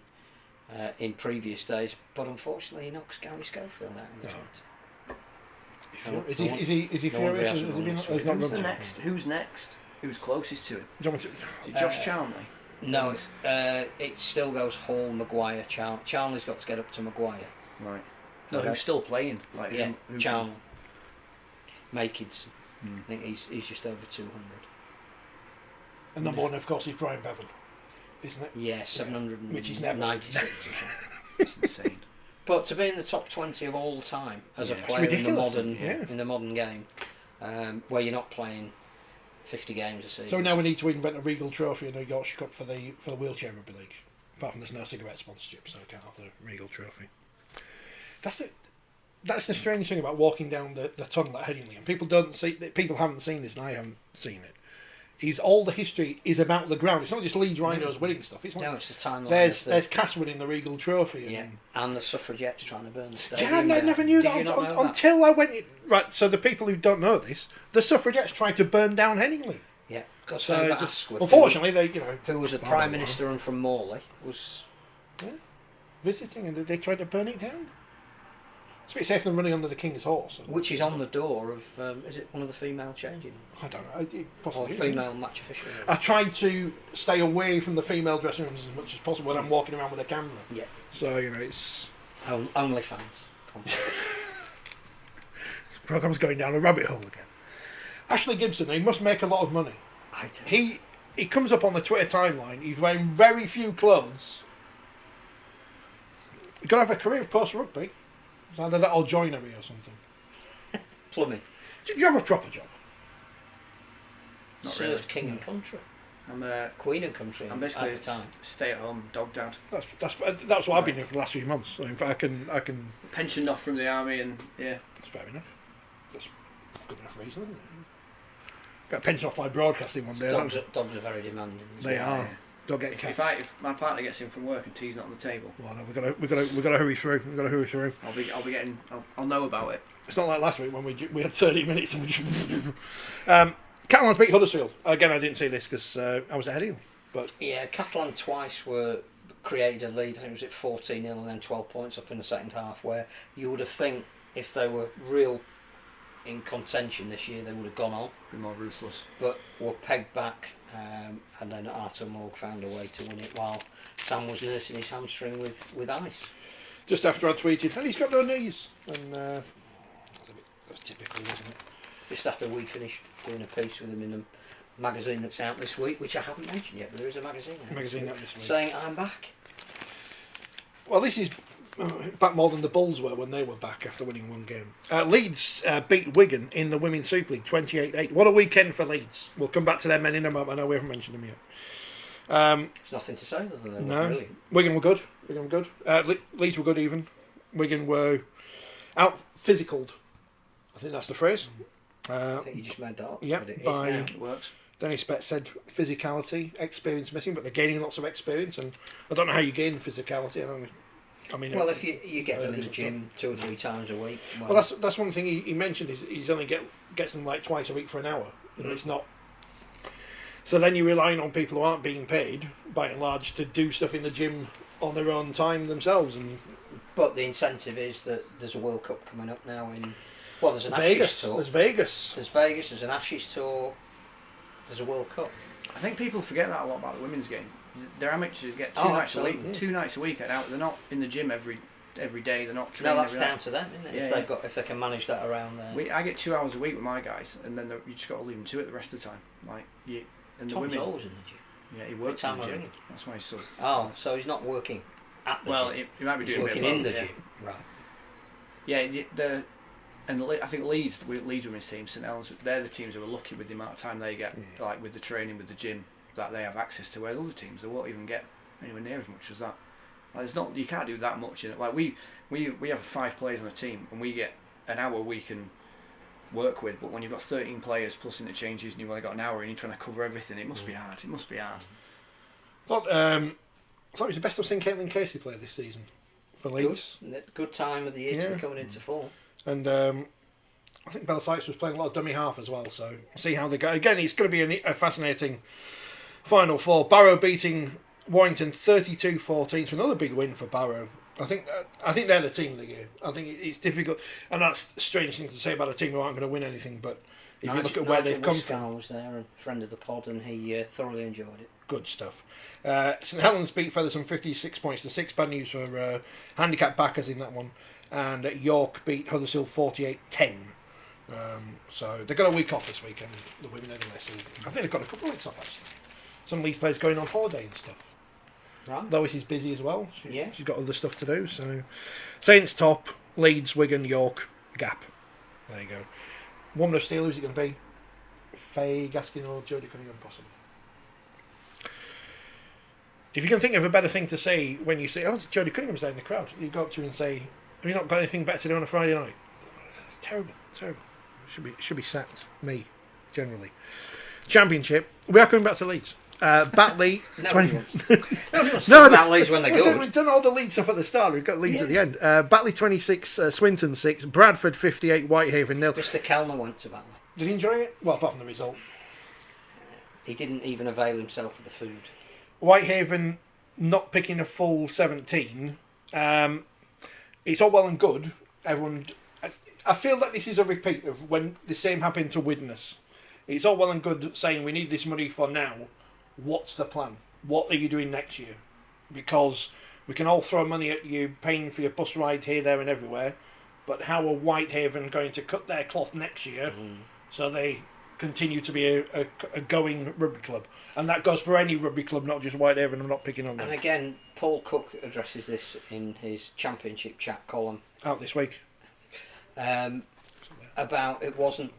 in previous days. But unfortunately, he knocks Gary Schofield out in this one. Is he furious? Has he been? Has not run Who's the to next? Who's next? Who's closest to him? Do you want me Is it Josh Charnley? No, it still goes Hall, Maguire, Charnley's got to get up to Maguire. Right. No, Okay. who's still playing? Like Yeah, who Charnley. Makins. I think he's just over 200. And number one, of course, is Brian Bevan, isn't it? Yeah, 796 Which he's never- or something. It's insane. But to be in the top 20 of all time as a Yeah. It's player in the ridiculous. modern Yeah. in the modern game, where you're not playing 50 games a season. So now we need to invent a Regal Trophy and a Yorkshire Cup for the wheelchair rugby league. Apart from there's no cigarette sponsorship, so I can't have the Regal Trophy. That's the strange thing about walking down the tunnel at Headingley, and people haven't seen this, and I haven't seen it. Is all the history is about the ground. It's not just Leeds Rhinos winning stuff. It's like No, it's the timeline. there's Cass winning the Regal Trophy. And the suffragettes trying to burn the Yeah, stadium. I never knew Did that you not know that? until I went. Right, so the people who don't know this, the suffragettes tried to burn down Headingley. Yeah, got So Herbert it's Asquith, unfortunately, who was the blah, Prime blah, blah. Minister and from Morley, was visiting, and they tried to burn it down. It's a bit safer than running under the King's horse. which is on the door of, is it one of the female changing I don't know. It or possibly. is. female match official? I tried to stay away from the female dressing rooms as much as possible when I'm walking around with a camera. Yeah, So it's only fans. this programme's going down a rabbit hole again. Ashley Gibson, he must make a lot of money. I tell you. He comes up on the Twitter timeline. He's wearing very few clothes. You've got to have a career post rugby. It's either that or joinery or something. Plumbing. Do you have a proper job? Not Served really. king and country, I'm queen and country. I'm at basically the time. a stay-at-home dog dad. That's what I've been doing for the last few months. So in fact, I can. Pensioned off from the army, and yeah. That's fair enough. That's good enough reason, isn't it? Got a pension off my broadcasting one day. Dogs are very demanding. They are. Don't get If cats. if my partner gets in from work and tea's not on the table, Well, no, we've got to hurry through. We've got to hurry through. I'll be getting. I'll know about it. It's not like last week when we had 30 minutes and we just. Catalans beat Huddersfield again. I didn't see this because I was ahead of you. But Yeah, Catalan twice created a lead. I think it was at 14-0 and then 12 points up in the second half. Where you would have think if they were real in contention this year, they would have gone on. Be more ruthless. But were pegged back, and then Arthur Morg found a way to win it while Sam was nursing his hamstring with ice. just after I tweeted, and he's got no knees, and that's typical, isn't it? Just after we finished doing a piece with him in the magazine that's out this week, which I haven't mentioned yet, but there is a magazine out Magazine out this week. saying I'm back. Well, this is back more than the Bulls were when they were back after winning one game. Leeds beat Wigan in the Women's Super League 28-8. What a weekend for Leeds. We'll come back to them in a moment. I know we haven't mentioned them yet. There's nothing to say other than they were No, brilliant. Wigan were good. Leeds were good even. Wigan were out physicaled. I think that's the phrase. I think you just made that up. Yep, but it is by- now. It works. Dennis Betts said physicality, experience missing, but they're gaining lots of experience, and I don't know how you gain physicality. Well, if you get them in the gym 2 or 3 times a week. Well, that's one thing he mentioned is he's only gets them like twice a week for an hour. You know, it's not. So then you're relying on people who aren't being paid, by and large, to do stuff in the gym on their own time themselves. And But the incentive is that there's a World Cup coming up now in. Well, there's an Vegas. Ashes tour. There's Vegas. There's Vegas. There's an Ashes tour. There's a World Cup. I think people forget that a lot about the women's game. Their amateurs get two Oh, nights a week. absolutely. 2 nights a week out. They're not in the gym every day. They're not training. No, that's every down night. to them, isn't it? Yeah, If they can manage that around there. I get 2 hours a week with my guys, and then you just got to leave them to it the rest of the time. And the Tom's women. always in the gym. Yeah, he works Every in the time I gym. ring him. That's why he's so. Oh, so he's not working at the Well, gym. he might be He's doing a bit working of in the both, yeah. gym. Right. Yeah, I think Leeds women's team, St Helens, they're the teams who are lucky with the amount of time they get, like with the training, with the gym, that they have access to. Whereas other teams, they won't even get anywhere near as much as that. Like, you can't do that much in it. Like we have 5 players on a team, and we get an hour we can work with. But when you've got 13 players plus interchanges, and you've only got an hour, and you're trying to cover everything, it must be hard. It must be hard. I thought it was the best I've seen Caitlin Casey play this season for Leeds. Good time of the year to Yeah. be coming into form. And I think Bella Sykes was playing a lot of dummy half as well, so see how they go. Again, it's going to be a fascinating Final Four. Barrow beating Warrington 32-14, so another big win for Barrow. I think they're the team of the year. I think it's difficult, and that's a strange thing to say about a team who aren't going to win anything. But if you look at where they've come from, was there, and friend of the pod, and he thoroughly enjoyed it. Good stuff. St Helens beat Featherstone 56 points to 6. Bad news for handicap backers in that one. And York beat Huddersfield 48-10. So they've got a week off this weekend, the women anyway. So I think they've got a couple of weeks off actually. Some of these players going on holiday and stuff. Right. Lois is busy as well. Yeah. She's got other stuff to do. So Saints top, Leeds, Wigan, York, Gap. There you go. Woman of Steel, who's it going to be? Faye Gaskin or Jodie Cunningham possibly? If you can think of a better thing to say when you say, oh, Jodie Cunningham's there in the crowd, you go up to her and say, have you not got anything better to do on a Friday night? It's terrible. Should be sacked. Me, generally. Championship. We are coming back to Leeds. Batley. Nobody wants to about Leeds when they're good. We've done all the Leeds stuff at the start. We've got Leeds at the end. Batley 26, Swinton 6, Bradford 58, Whitehaven 0. Mr. Kellner went to Batley. Did he enjoy it? Well, apart from the result. He didn't even avail himself of the food. Whitehaven not picking a full 17. It's all well and good. Everyone. I feel that this is a repeat of when the same happened to Widnes. It's all well and good saying we need this money for now. What's the plan? What are you doing next year? Because we can all throw money at you, paying for your bus ride here, there and everywhere. But how are Whitehaven going to cut their cloth next year so they continue to be a going rugby club? And that goes for any rugby club, not just Whitehaven. I'm not picking on them. And again, Paul Cook addresses this in his championship chat column. Out this week. About it wasn't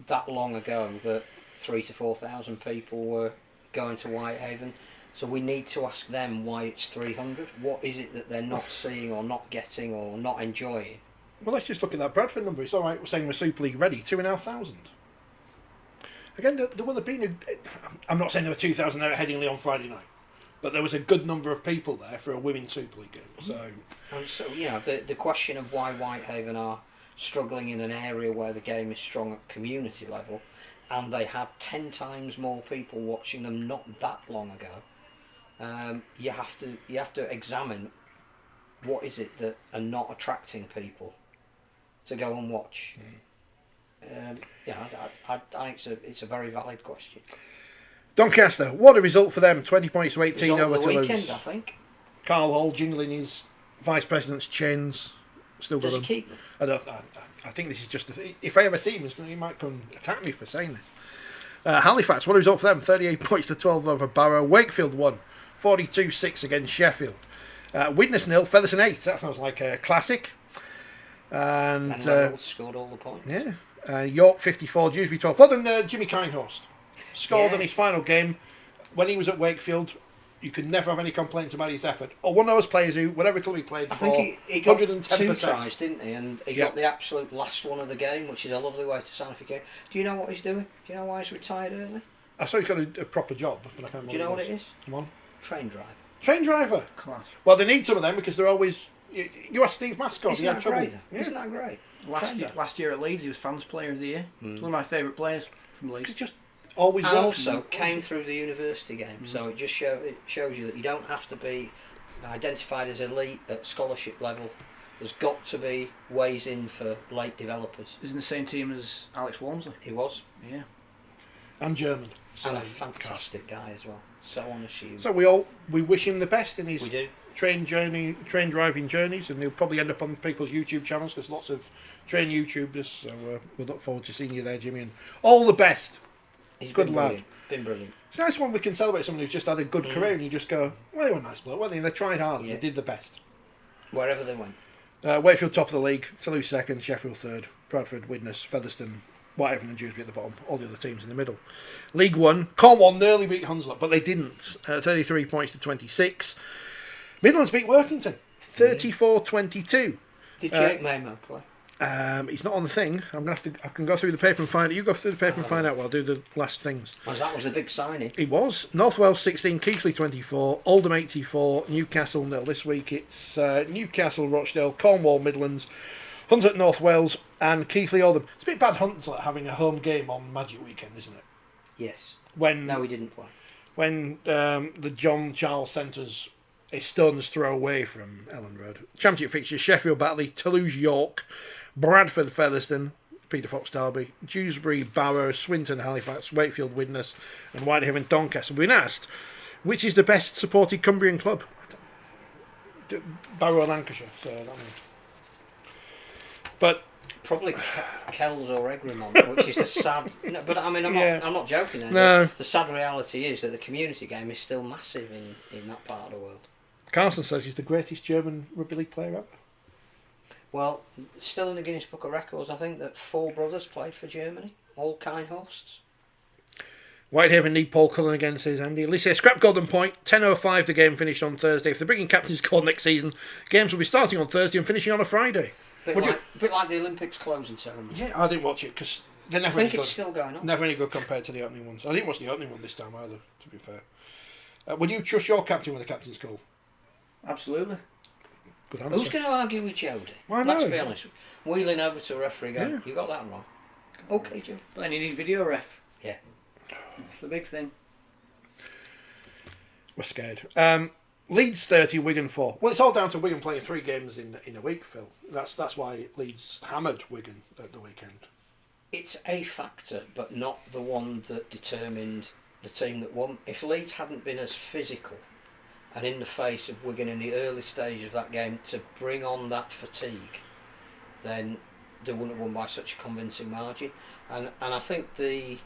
that long ago that 3,000 to 4,000 people were going to Whitehaven. So we need to ask them why it's 300. What is it that they're not seeing or not getting or not enjoying? Well, let's just look at that Bradford number. It's all right. We're saying we're Super League ready. 2,500. Again, there would have been. I'm not saying there were 2,000 there at Headingley on Friday night, but there was a good number of people there for a women's Super League game. So, and so the question of why Whitehaven are struggling in an area where the game is strong at community level, and they had 10 times more people watching them not that long ago. You have to examine what is it that are not attracting people to go and watch. I think it's a very valid question. Doncaster, what a result for them. 20 points to 18 over the weekend, Toulouse. I think. Carl Hall jingling his vice president's chains. Still got Does he them. keep them? I think this is just if I ever see him, he might come attack me for saying this. Halifax, what a result for them. 38 points to 12 over Barrow. Wakefield won 42-6 against Sheffield. Widnes 0, Featherstone 8. That sounds like a classic. And Reynolds scored all the points. Yeah. York 54, Dewsbury 12. Well done, Jimmy Kinehorst. Scored in his final game when he was at Wakefield. You could never have any complaints about his effort. Or one of those players who, whatever club he played for, I think he got 110%. 2 tries, didn't he? And he got the absolute last one of the game, which is a lovely way to sign off your game. Do you know what he's doing? Do you know why he's retired early? I saw he's got a proper job, but I can't remember. Do you know what it is? Come on. Train driver. Train driver. Class. Well, they need some of them because they're always. You ask Steve Mascott. Isn't He had that trouble. great? Yeah. Isn't that great? Last year at Leeds, he was Fans Player of the Year. He's one of my favourite players from Leeds. He's just always. And welcome. also came through the university game, so it just shows you that you don't have to be identified as elite at scholarship level. There's got to be ways in for late developers. He's in the same team as Alex Walmsley. He was. Yeah. And German. And a fantastic guy as well. So unassuming. So we wish him the best in his train driving journeys, and he'll probably end up on people's YouTube channels. There's lots of train YouTubers, so we'll look forward to seeing you there, Jimmy. And all the best. He's good been lad. Brilliant. Been brilliant. It's nice when we can celebrate someone who's just had a good career, and you just go, well, they were a nice bloke, weren't they? They tried hard, and they did the best. Wherever they went. Wakefield top of the league, Toulouse second, Sheffield third, Bradford, Widnes, Featherstone, Whitehaven and Dewsbury at the bottom, all the other teams in the middle. League 1, Cornwall nearly beat Hunslet, but they didn't. 33 points to 26. Midlands beat Workington, 34-22. Did Jake Maymo play? He's not on the thing. I can go through the paper and find it. You go through the paper and find out while I do the last things. Because that was the big signing. He was. North Wales 16, Keighley 24, Oldham 84, Newcastle 0. This week it's Newcastle, Rochdale, Cornwall, Midlands, Hunslet, North Wales, and Keighley, Oldham. It's a bit bad Hunslet having a home game on Magic Weekend, isn't it? Yes. No, he didn't play. When the John Charles Centre's a stone's throw away from Ellen Road. Championship fixtures: Sheffield Batley, Toulouse York, Bradford Featherstone, Peter Fox Derby, Dewsbury Barrow, Swinton Halifax, Wakefield Widnes, and Whitehaven Doncaster. We've been asked which is the best supported Cumbrian club. Barrow and Lancashire. So that means. But probably Kells or Egremont, which is the sad. No, but I mean, I'm not joking. No. The sad reality is that the community game is still massive in that part of the world. Carlson says he's the greatest German rugby league player ever. Well, still in the Guinness Book of Records, I think that 4 brothers played for Germany, all Kinehorsts. Whitehaven need Paul Cullen again, says Andy. Lisa, scrap Golden Point. 10:05 the game finished on Thursday. If they're bringing captain's call next season, games will be starting on Thursday and finishing on a Friday. Bit like the Olympics closing ceremony. Yeah, I didn't watch it because they're never I any think good. it's still going on. Never any good compared to the opening ones. I didn't watch the opening one this time either, to be fair. Would you trust your captain with the captain's call? Absolutely. Good answer. Who's going to argue with Jody? Well, Let's no. be honest. Wheeling over to a referee going, Yeah. you got that wrong. Okay, Joe. But then you need video ref. Yeah. That's the big thing. We're scared. Leeds 30, Wigan 4. Well, it's all down to Wigan playing 3 games in a week, Phil. That's why Leeds hammered Wigan at the weekend. It's a factor, but not the one that determined the team that won. If Leeds hadn't been as physical and in the face of Wigan in the early stage of that game to bring on that fatigue, then they wouldn't have won by such a convincing margin. And I think the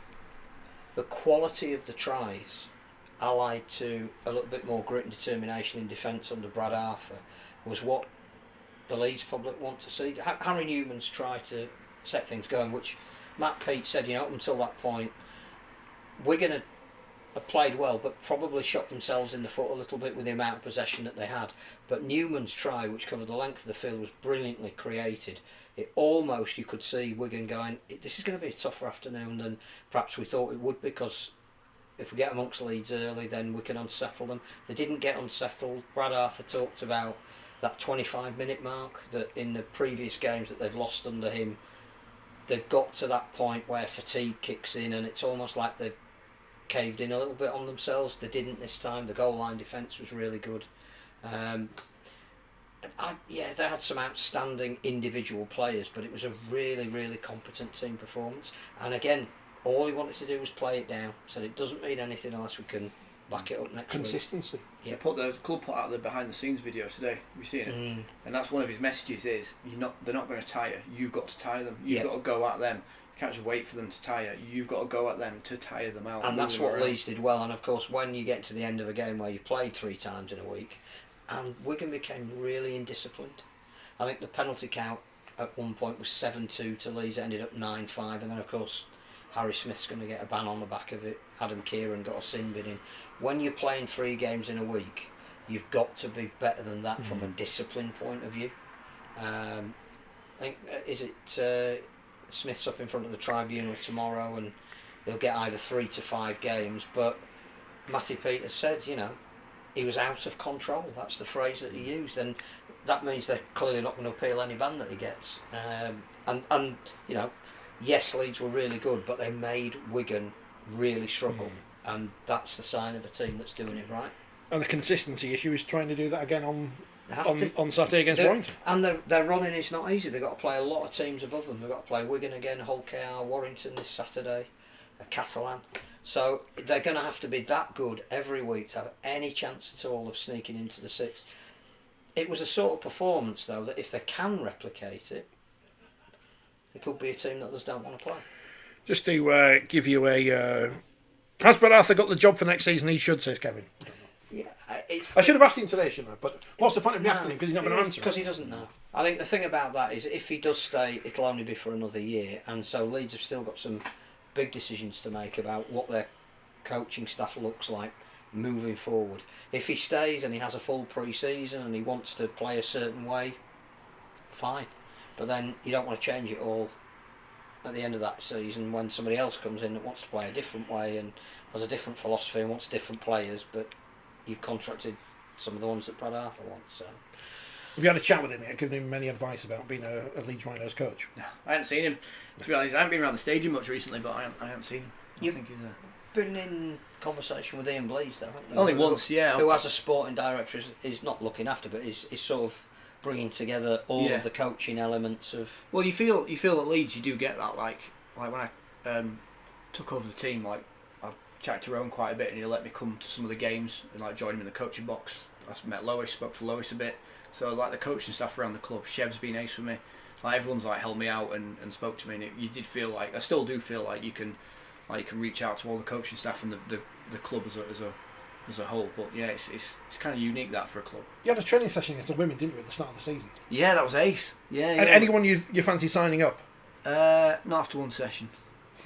quality of the tries, allied to a little bit more grit and determination in defence under Brad Arthur, was what the Leeds public want to see. Harry Newman's tried to set things going, which Matt Peake said, up until that point, Wigan had played well, but probably shot themselves in the foot a little bit with the amount of possession that they had. But Newman's try, which covered the length of the field, was brilliantly created. It almost, you could see Wigan going, this is going to be a tougher afternoon than perhaps we thought it would, because if we get amongst Leeds early, then we can unsettle them. They didn't get unsettled. Brad Arthur talked about that 25-minute mark, that in the previous games that they've lost under him, they've got to that point where fatigue kicks in, and it's almost like they've caved in a little bit on themselves. They didn't this time. The goal line defence was really good. They had some outstanding individual players, but it was a really, really competent team performance. And again, all he wanted to do was play it down. Said it doesn't mean anything unless we can back it up next Consistency. week. The club put out the behind the scenes video today. Have you seen it? And that's one of his messages: is they're not going to tire. You've got to tire them. You've got to go at them. You can't just wait for them to tire. You've got to go at them to tire them out. And that's what Leeds did well. And of course, when you get to the end of a game where you played 3 times in a week, and Wigan became really indisciplined. I think the penalty count at one point was 7-2 to Leeds. It ended up 9-5, and then of course Harry Smith's going to get a ban on the back of it. Adam Kieran got a sin bin in. When you're playing 3 games in a week, you've got to be better than that from a discipline point of view. I think Smith's up in front of the tribunal tomorrow, and he'll get either 3 to 5 games. But Matty Peters said, he was out of control. That's the phrase that he used, and that means they're clearly not going to appeal any ban that he gets. And yes, Leeds were really good, but they made Wigan really struggle, and that's the sign of a team that's doing it right. And the consistency issue is trying to do that again on Saturday against Warrington. And their running is not easy. They've got to play a lot of teams above them. They've got to play Wigan again, Hull KR, Warrington this Saturday, Catalan. So they're going to have to be that good every week to have any chance at all of sneaking into the 6th. It was a sort of performance, though, that if they can replicate it, it could be a team that others don't want to play. Just to give you a... has Brad Arthur got the job for next season? He should, says Kevin. Yeah, I should have asked him today, shouldn't I? But what's the point of me asking him, because he's not going to answer? Because he doesn't know. I think the thing about that is if he does stay, it'll only be for another year, and so Leeds have still got some big decisions to make about what their coaching staff looks like moving forward. If he stays and he has a full pre-season and he wants to play a certain way, fine. But then you don't want to change it all at the end of that season when somebody else comes in that wants to play a different way and has a different philosophy and wants different players, but you've contracted some of the ones that Brad Arthur wants. So. Have you had a chat with him yet, given him any advice about being a Leeds Rhinos coach? No, I haven't seen him. To be honest, I haven't been around the stadium much recently, but I haven't seen him. I think he's been in conversation with Ian Blease, though, haven't you? Only once, yeah. Who as a sporting director is not looking after, but is sort of bringing together all Yeah. of the coaching elements of. Well, you feel at Leeds you do get that, like when I took over the team, like I chatted to Rowan quite a bit, and he let me come to some of the games and like join him in the coaching box. I met Lois, spoke to Lois a bit. So like the coaching staff around the club, Chev's been ace for me. Like everyone's like held me out and spoke to me, and you did feel like, I still do feel like you can reach out to all the coaching staff and the club as a whole. But yeah, it's kind of unique that for a club. You had a training session against the women, didn't you, at the start of the season? Yeah, that was ace. Yeah. And anyone you fancy signing up? Not after one session.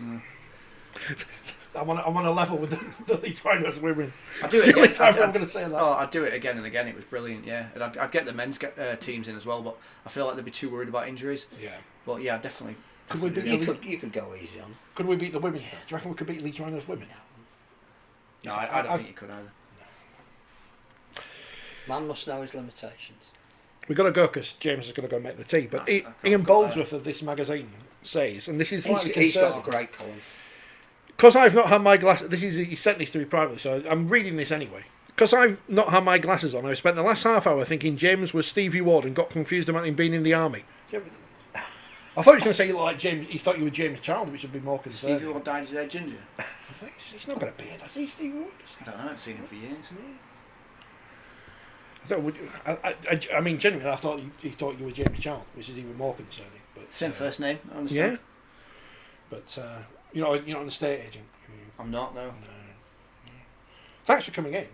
No. I'm on a level with the Leeds Rhinos women. I do It's it the only again. time I'm going to say that. Oh, I'd do it again and again. It was brilliant, yeah. And I'd get the men's teams in as well, but I feel like they'd be too worried about injuries. Yeah. But yeah, definitely. Could we beat You could go easy on. Could we beat the women? Do you reckon we could beat Leeds Rhinos women? No, I don't think you could either. Man must know his limitations. We've got to go because James is going to go make the tea. But I can't Ian go Boldsworth of this magazine says, and this is slightly He's got concerning, a great column. because I've not had my glasses. He sent this to me privately, so I'm reading this anyway. Because I've not had my glasses on, I've spent the last half hour thinking James was Stevie Ward and got confused about him being in the army. I thought he was going to say you look like James. He thought you were James Child, which would be more concerning. Stevie Ward dyed his hair ginger. He's not got a beard, has he, Stevie Ward? I don't know, I haven't seen him for years. So I mean, genuinely, I thought he thought you were James Child, which is even more concerning. But Same first name, I understand. yeah. But you're not an estate agent. I'm not, no. Thanks for coming in.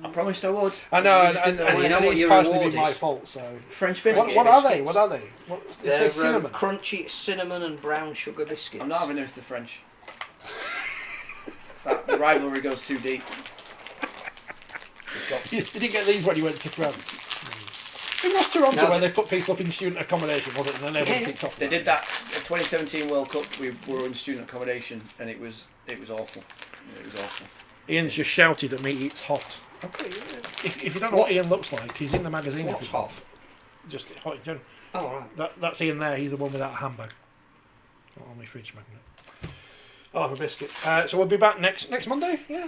I promised I would. I know, You just didn't know and when. you know it what is your partially reward been my is? fault. So French biscuits. what are they? What are they? What, it They're says cinnamon. crunchy cinnamon and brown sugar biscuits. I'm not having them with the French. The rivalry goes too deep. You didn't get these when you went to France. It was Toronto No, where they put people up in student accommodation, wasn't it? And then everyone Yeah. kicked off. They did that at 2017 World Cup. We were in student accommodation, and it was awful. It was awful. Ian's just shouted at me, "It's hot." Okay, yeah. If you don't know what Ian looks like, he's in the magazine. What's if you- hot? Just hot in general. Oh, right. That's Ian there. He's the one without a handbag. On my fridge magnet. I'll have a biscuit. So we'll be back next Monday. Yeah.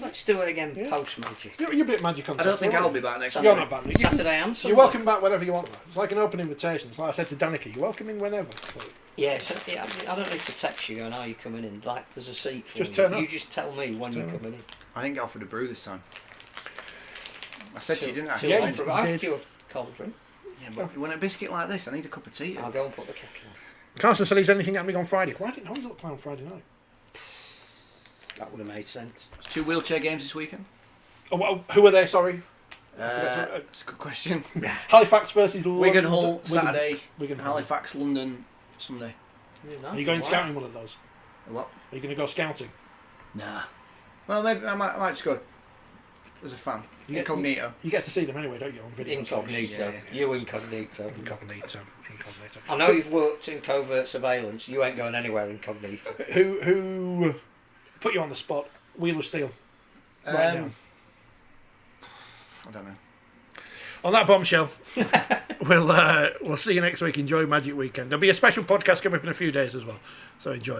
Let's do it again Yeah. post Magic. You're a bit magic on. I don't think Saturday, I'll aren't be you? back next You're week. not bad. You can- Saturday and Sunday. You're welcome back whenever you want. It's like an open invitation. It's like I said to Danica, you're welcome in whenever. But Yeah, so, yeah, I don't need to text you and how you're coming in. Like, there's a seat for Just you. turn up. You just tell me when you're turn up. coming in. I didn't get offered a brew this time. I said to you, didn't I? Too Yeah, late. you I've did. got you a cold drink. Yeah, but you want a biscuit like this? I need a cup of tea. I'll go and put the kettle on. Carson said he's anything happening on Friday. Why didn't I look play on Friday night? That would have made sense. There's 2 wheelchair games this weekend. Oh, who are they? Sorry. That's a good question. Halifax versus Wigan London. Hull Saturday. Wigan Hull. Halifax London Sunday. Are you going scouting one of those? What? Are you going to go scouting? Nah. Well, maybe I might just go as a fan. You get- Incognito. You get to see them anyway, don't you? On video. Incognito. Yeah. You incognito. Incognito. I know you've worked in covert surveillance. You ain't going anywhere incognito. Who put you on the spot? Wheel of Steel. Right now. I don't know. On that bombshell, we'll see you next week. Enjoy Magic Weekend. There'll be a special podcast coming up in a few days as well, so enjoy.